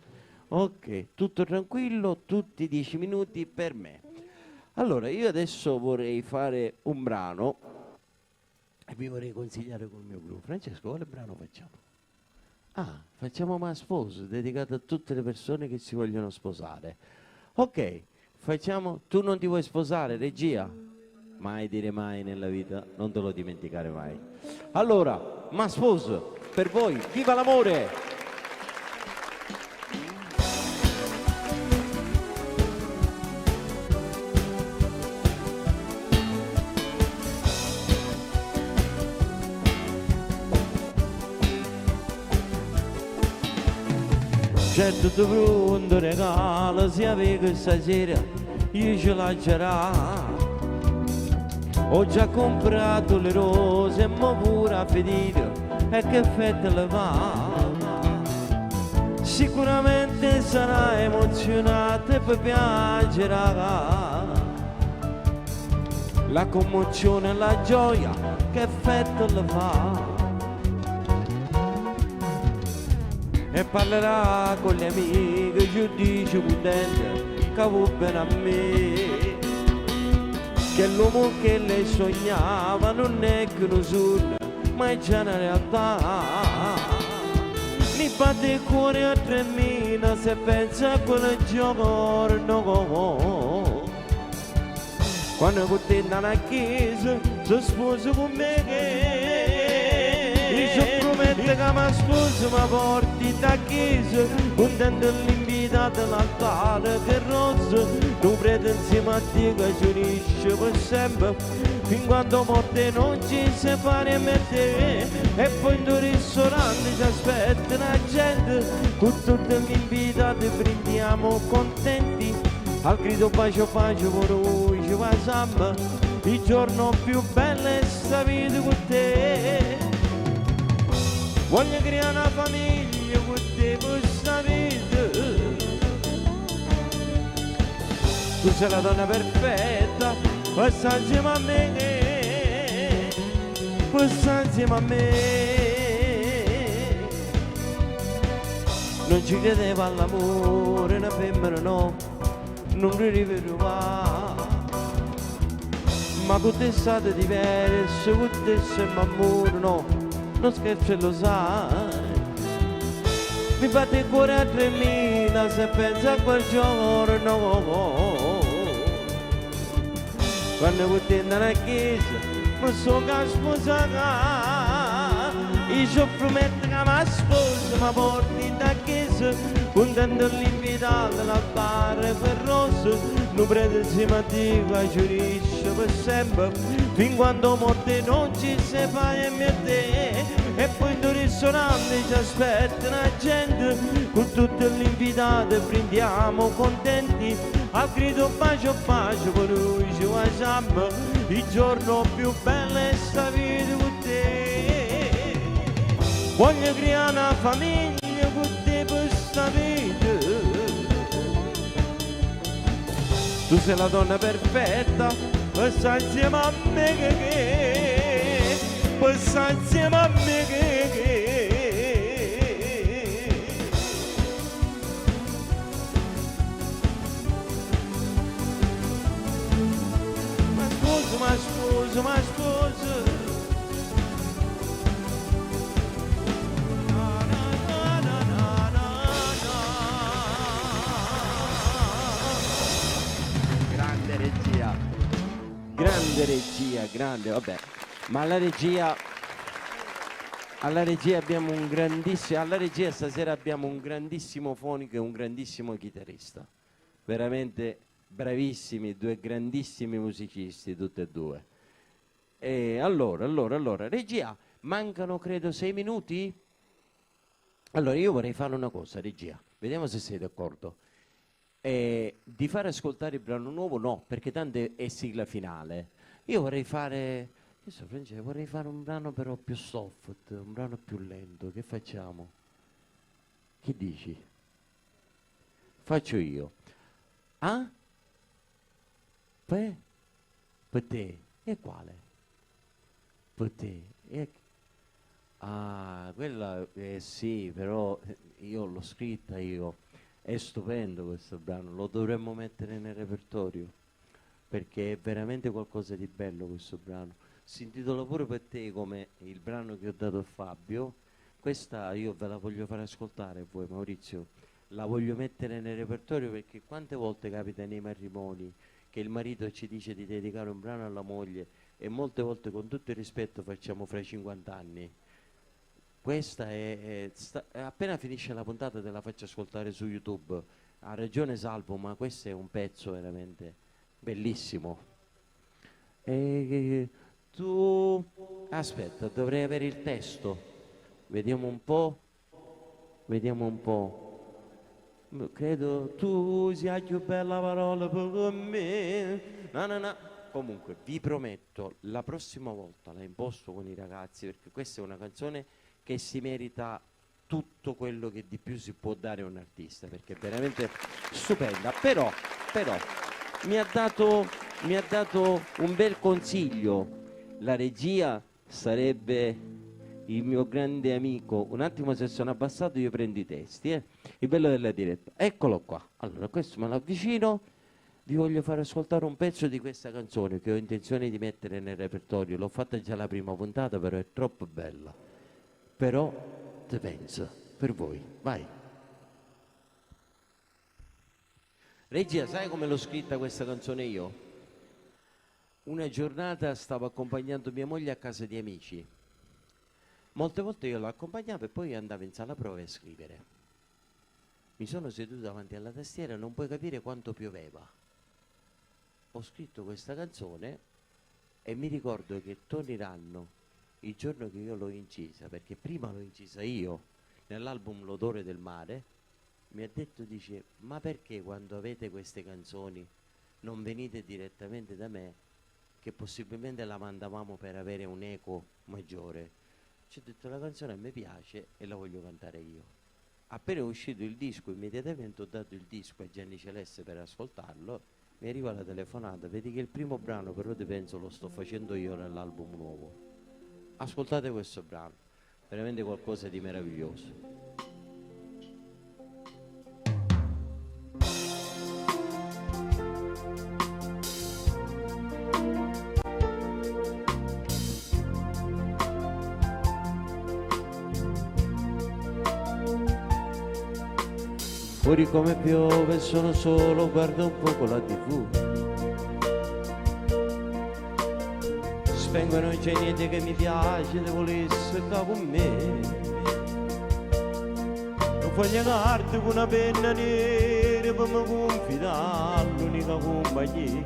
Ok, tutto tranquillo, tutti 10 minuti per me. Allora, io adesso vorrei fare un brano e vi vorrei consigliare col mio gruppo. Francesco, quale brano facciamo? Ah, facciamo Ma Sposo, dedicato a tutte le persone che si vogliono sposare. Ok, facciamo Tu non ti vuoi sposare, regia? Mai dire mai nella vita, non te lo dimenticare mai. Allora, Ma Sposo, per voi, viva l'amore! Certo tu pronto regalo, se avevi questa sera, io ce lascerò. Ho già comprato le rose, ma pure a vedere, e che fette le va. Sicuramente sarà emozionata e poi piangerà. La commozione e la gioia che effetto le fa. E parlerà con le amiche, ci dice contenta che va bene a me. Che l'uomo che lei sognava non è che lo sogna, ma è già una realtà. Mi batte il cuore a 3000 se pensa a quel giorno. Quando con te nella chiesa si sposa con me io prometto che mi sposo mi porti da chiesa contento l'invitato all'altare che rosa non prete insieme a te che ci unisce per sempre fin quando morte non ci separi a me e te. E poi in un ristorante ci aspetta la gente con tutti gli invitati brindiamo contenti al grido bacio bacio per voi ci passiamo il giorno più bello è sta vita con te. Voglio creare una famiglia con te per sta vita. Tu sei la donna perfetta per stare insieme a me, per stare insieme a me. Non ci credevo all'amore, una femmina no, non rivedeva. Ma con te è stato diverso, con te siamo amore no, non scherzo e lo sai. Mi batte il cuore a 3000 se penso a quel giorno. Quando con te nella chiesa mi sono sposata. Io prometto che mi sposo mi porti da chiesa contento l'invitato all'altare per rosso non prende insieme a te che ci unisce per sempre fin quando morte non ci separa me e te. E poi in un ristorante ci aspetta la gente con tutti gli invitati brindiamo contenti al grido bacio bacio per noi ci facciamo il giorno più bello è sta vita con te. Voglio creare una famiglia con te per sta vita. Tu sei la donna perfetta per stare insieme a me per stare insieme a me Ma sposo grande regia, grande, vabbè, ma alla regia abbiamo un grandissimo, alla regia stasera abbiamo un grandissimo fonico e un grandissimo chitarrista, veramente bravissimi, due grandissimi musicisti, tutti e due. E allora, regia, mancano credo 6 minuti? Allora io vorrei fare una cosa, regia, vediamo se sei d'accordo. Di fare ascoltare il brano nuovo no, perché tanto è sigla finale. Io vorrei fare un brano però più soft, un brano più lento. Che facciamo? Che dici? Faccio io. Ah? Per te. E quale? Per te. Quella sì, però io l'ho scritta io. È stupendo questo brano, lo dovremmo mettere nel repertorio perché è veramente qualcosa di bello questo brano. Si intitola pure per te come il brano che ho dato a Fabio. Questa io ve la voglio fare ascoltare a voi, Maurizio. La voglio mettere nel repertorio perché quante volte capita nei matrimoni che il marito ci dice di dedicare un brano alla moglie e molte volte con tutto il rispetto facciamo fra i 50 anni. Questa appena finisce la puntata te la faccio ascoltare su YouTube. Ha ragione Salvo, ma questo è un pezzo veramente bellissimo. E tu aspetta, dovrei avere il testo. Vediamo un po'. Credo tu sia più bella parola per me. No. Comunque vi prometto, la prossima volta la imposto con i ragazzi perché questa è una canzone che si merita tutto quello che di più si può dare a un artista, perché è veramente stupenda. Però mi ha dato un bel consiglio. La regia sarebbe il mio grande amico. Un attimo, se sono abbassato io prendo i testi, il bello della diretta. Eccolo qua. Allora, questo me lo avvicino. Vi voglio far ascoltare un pezzo di questa canzone che ho intenzione di mettere nel repertorio. L'ho fatta già la prima puntata, però è troppo bella. Però te penso, per voi. Vai. Regia, sai come l'ho scritta questa canzone io? Una giornata stavo accompagnando mia moglie a casa di amici. Molte volte io l'accompagnavo e poi andavo in sala prove a scrivere. Mi sono seduto davanti alla tastiera e non puoi capire quanto pioveva. Ho scritto questa canzone e mi ricordo che torneranno il giorno che io l'ho incisa, perché prima l'ho incisa io nell'album L'odore del mare. Mi ha detto, dice, ma perché quando avete queste canzoni non venite direttamente da me, che possibilmente la mandavamo per avere un eco maggiore? Ci ho detto, la canzone a me piace e la voglio cantare io. Appena è uscito il disco, immediatamente ho dato il disco a Gianni Celeste per ascoltarlo. Mi arriva la telefonata, vedi che il primo brano però te penso lo sto facendo io nell'album nuovo. Ascoltate questo brano, veramente qualcosa di meraviglioso. Fuori come piove, sono solo, guardo un poco la TV. Spengo e non c'è niente che mi piace, devo essere con me. Non voglio carta con una penna nera per mi confidare, l'unica compagnia.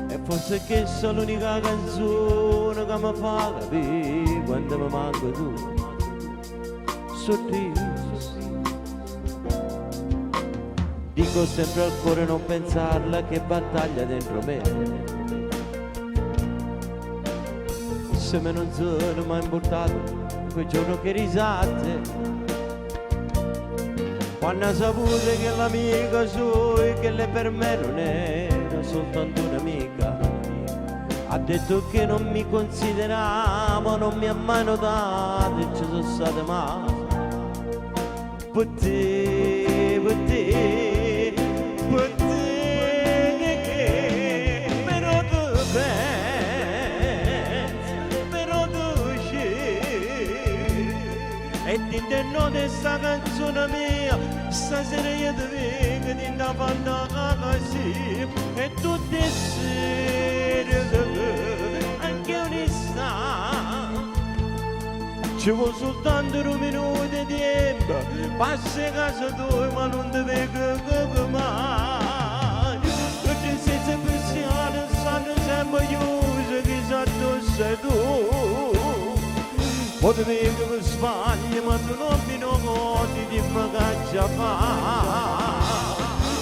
E forse questa è l'unica canzone che mi fa capire quando mi manco tu. Sottile. Dico sempre al cuore non pensarla che battaglia dentro me. Se me non sono mai imbuttato quel giorno che risate, quando ha saputo che l'amica sua, che lei per me non era soltanto un'amica, ha detto che non mi considerava, non mi ha mai notato e ci sono state male. Per te, per te. E ti no di sta canzone mia, stasera io ti vedo ti da fanno così. E tutte le sere, anche un'istante, ci vuole soltanto un minuto di tempo, passi a casa tua ma non ti vedo mai. Tutti i sensi cristiani stanno sempre chiusi, chissà dove sei tu. Potevi che mi sbagli ma tu non mi noti di magaccia fa.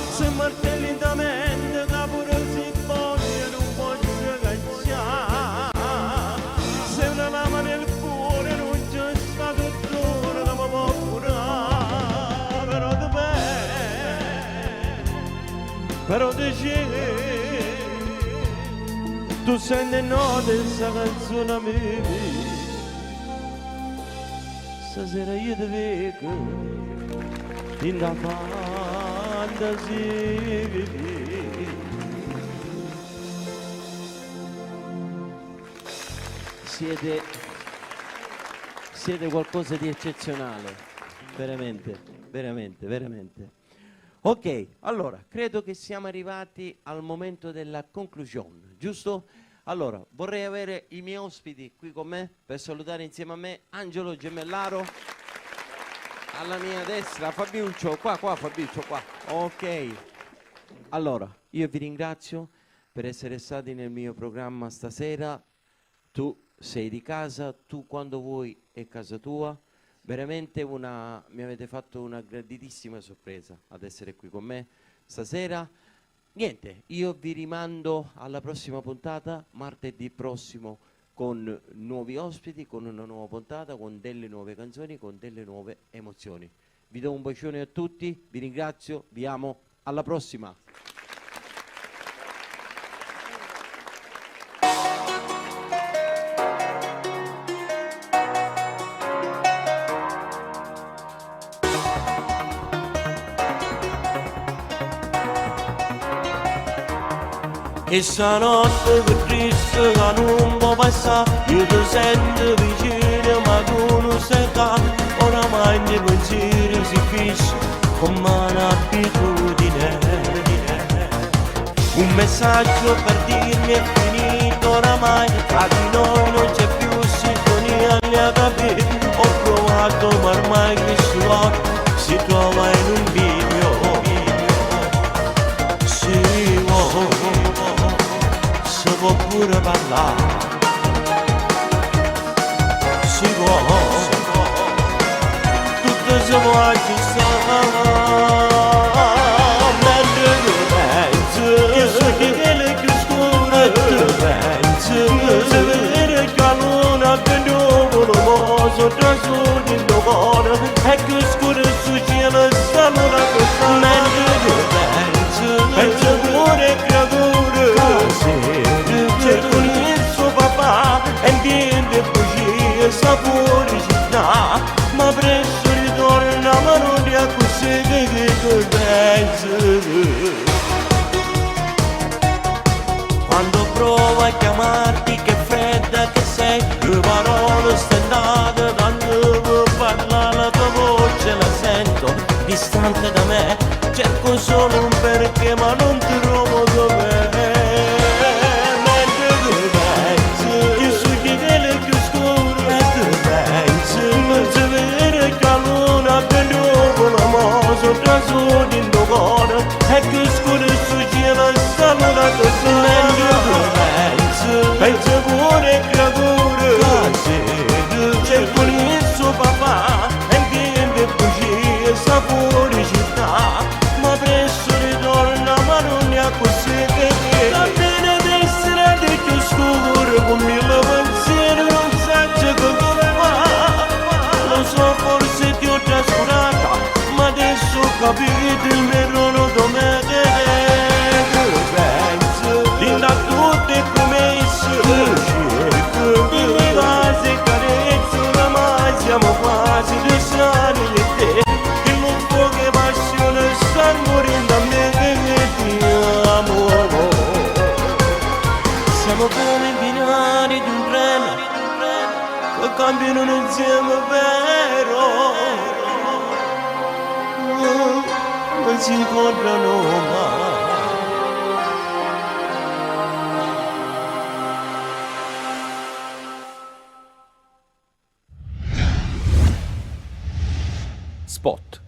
Se martelli da mente che pure si voglia non posso cacciare. Se una lama nel cuore non c'è stato dottore che mi può curare. Però te però te c'è, tu senti note questa canzone mia. Stasera io ti vedo in la fantasia. Siete qualcosa di eccezionale, veramente, veramente, veramente. Ok, allora, credo che siamo arrivati al momento della conclusione, giusto? Allora, vorrei avere i miei ospiti qui con me per salutare insieme a me Angelo Gemellaro, alla mia destra Fabiuccio, qua Fabiuccio, qua. Ok, allora, io vi ringrazio per essere stati nel mio programma stasera. Tu sei di casa, tu quando vuoi è casa tua. Veramente mi avete fatto una grandissima sorpresa ad essere qui con me stasera. Niente, io vi rimando alla prossima puntata, martedì prossimo con nuovi ospiti, con una nuova puntata, con delle nuove canzoni, con delle nuove emozioni. Vi do un bacione a tutti, vi ringrazio, vi amo, alla prossima! E stanotte che triste che non può passare, io ti sento vicino ma tu non sei qua. Oramai i miei pensieri si fissano come un'abitudine. Un messaggio per dirmi è finito oramai, tra di noi non c'è più sintonia né capire. Ho provato ma ormai questo vuoto si trova in un video. Si può pure parlare, si può, tutto si può aggiustare. Mentre tu pensi, che so che le più scure, tu pensi, se vedere che la luna che dopo lo poso tra soli in cuore, e che scure su cielo e sta luna che sta. Mentre tu pensi, pensi pure creature, cerco il suo papà e viene bugie sapore città, ma presto ritorna ma non è così che tu pensi. Quando provo a chiamarti che fredda che sei, le parole stendate quando vuoi parlare la tua voce la sento distante da me, cerco solo un perché ma non ti trovo dov'è. Tra soli in cuore, e che scuro su cielo sta luna che sta. Mentre tu pensi pure creature, cerco il suo papà e viene bugie sapore città, ma presto ritorna ma non è così che va bene ad essere di più scuro, con mille pensieri non sai come va. Lo so forse ti ho trascurata, ma adesso ho capito il mio ruolo dov'è. Penso da tutte promesse, cerco di le case carezze, oramai siamo quasi due sani e te, che non poche passione sta morendo a me che ti amo. Siamo come i binari di un treno che cambiano insieme, vero? Non si incontrano mai. Spot.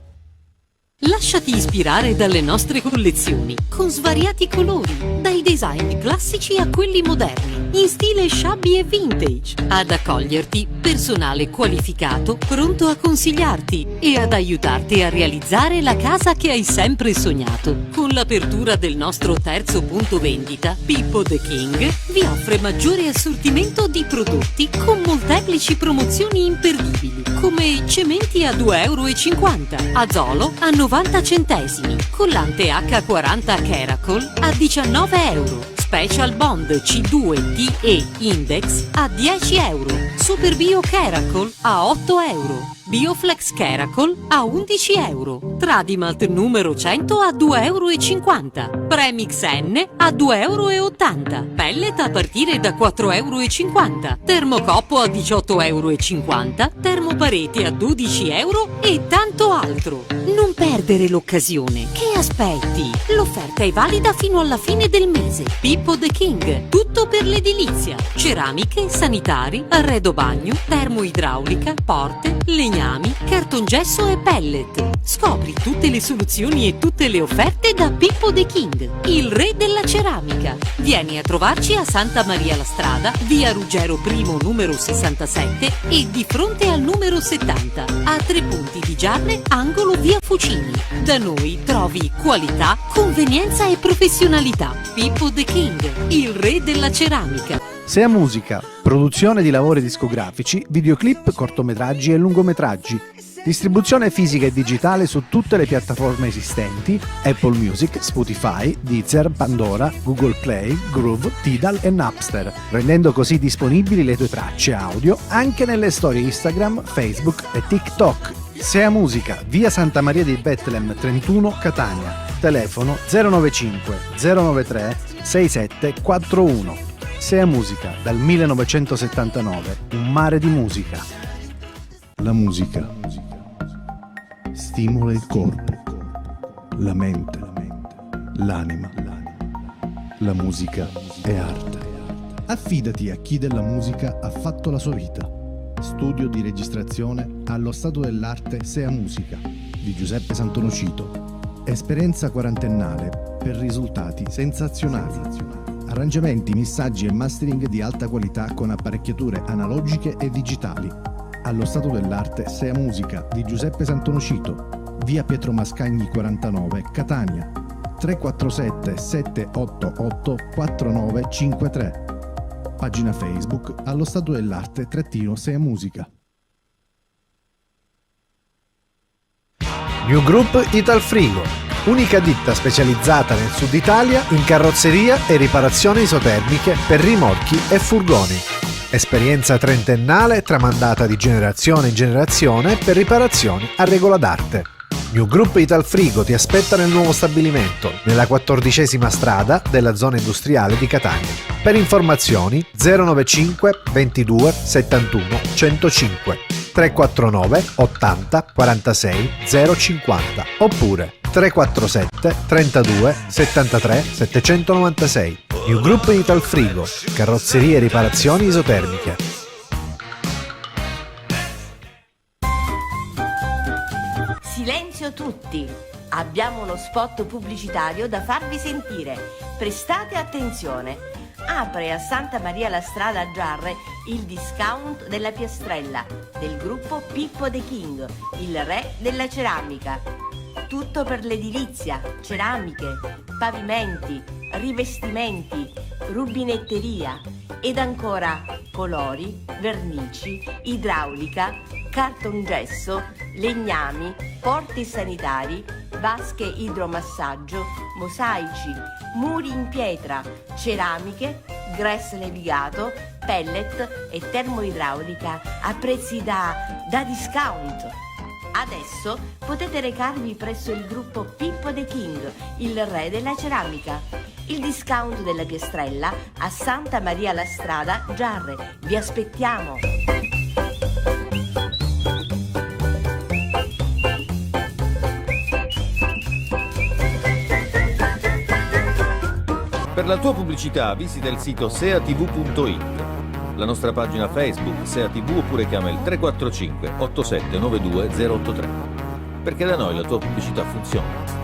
Lasciati ispirare dalle nostre collezioni, con svariati colori, dai design classici a quelli moderni, in stile shabby e vintage. Ad accoglierti, personale qualificato, pronto a consigliarti e ad aiutarti a realizzare la casa che hai sempre sognato. Con l'apertura del nostro terzo punto vendita, Pippo The King vi offre maggiore assortimento di prodotti con molteplici promozioni imperdibili, come cementi a 2,50 €, Azolo a 90 centesimi, collante H40 Caracol a 19 €, Special Bond C2TE Index a 10 €, Super Bio Caracol a 8 €, Bioflex Caracol a 11 €, Tradimalt numero 100 a 2,50 €, Premix N a 2,80 €, Pellet a partire da 4,50 €, Termocoppo a 18,50 €, Termopareti a 12 € e tanto altro. Non perdere l'occasione. Che aspetti? L'offerta è valida fino alla fine del mese. Pippo The King, tutto per l'edilizia. Ceramiche, sanitari, arredo bagno, termoidraulica, porte, legnami, cartongesso e pellet. Scopri tutte le soluzioni e tutte le offerte da Pippo The King, il re della ceramica. Vieni a trovarci a Santa Maria la Strada, via Ruggero I numero 67 e di fronte al numero 70, a 3 punti di Giarne, angolo via Fucini. Da noi trovi qualità, convenienza e professionalità. Pippo The King, il re della ceramica. Sea Musica, produzione di lavori discografici, videoclip, cortometraggi e lungometraggi. Distribuzione fisica e digitale su tutte le piattaforme esistenti: Apple Music, Spotify, Deezer, Pandora, Google Play, Groove, Tidal e Napster, rendendo così disponibili le tue tracce audio anche nelle storie Instagram, Facebook e TikTok. Sea Musica, via Santa Maria di Betlem 31, Catania. Telefono 095 093 6741. Sea Musica, dal 1979, un mare di musica. La musica stimola il corpo, la mente, l'anima. La musica è arte. Affidati a chi della musica ha fatto la sua vita. Studio di registrazione allo Stato dell'Arte Sea Musica di Giuseppe Santonocito. Esperienza quarantennale per risultati sensazionali. Arrangiamenti, missaggi e mastering di alta qualità con apparecchiature analogiche e digitali. Allo Stato dell'Arte Sea Musica di Giuseppe Santonocito, via Pietro Mascagni 49, Catania. 347 788 4953. Pagina Facebook allo Stato dell'Arte Sea Musica. New Group Italfrigo, unica ditta specializzata nel sud Italia in carrozzeria e riparazioni isotermiche per rimorchi e furgoni. Esperienza trentennale tramandata di generazione in generazione per riparazioni a regola d'arte. New Group Italfrigo ti aspetta nel nuovo stabilimento, nella 14ª strada della zona industriale di Catania. Per informazioni 095 22 71 105 349 80 46 050 oppure 347 32 73 796. New Group Italfrigo, carrozzerie e riparazioni isotermiche. Silenzio tutti! Abbiamo uno spot pubblicitario da farvi sentire. Prestate attenzione! Apre a Santa Maria la Strada a Giarre il discount della piastrella del gruppo Pippo The King, il re della ceramica. Tutto per l'edilizia, ceramiche, pavimenti, rivestimenti, rubinetteria ed ancora colori, vernici, idraulica, cartongesso, legnami, porti sanitari, vasche idromassaggio, mosaici, muri in pietra, ceramiche, gress levigato, pellet e termoidraulica a prezzi da discount. Adesso potete recarvi presso il gruppo Pippo The King, il re della ceramica. Il discount della piastrella a Santa Maria la Strada, Giarre. Vi aspettiamo! Per la tua pubblicità visita il sito seatv.it, la nostra pagina Facebook Sea TV oppure chiama il 345 8792 083, perché da noi la tua pubblicità funziona.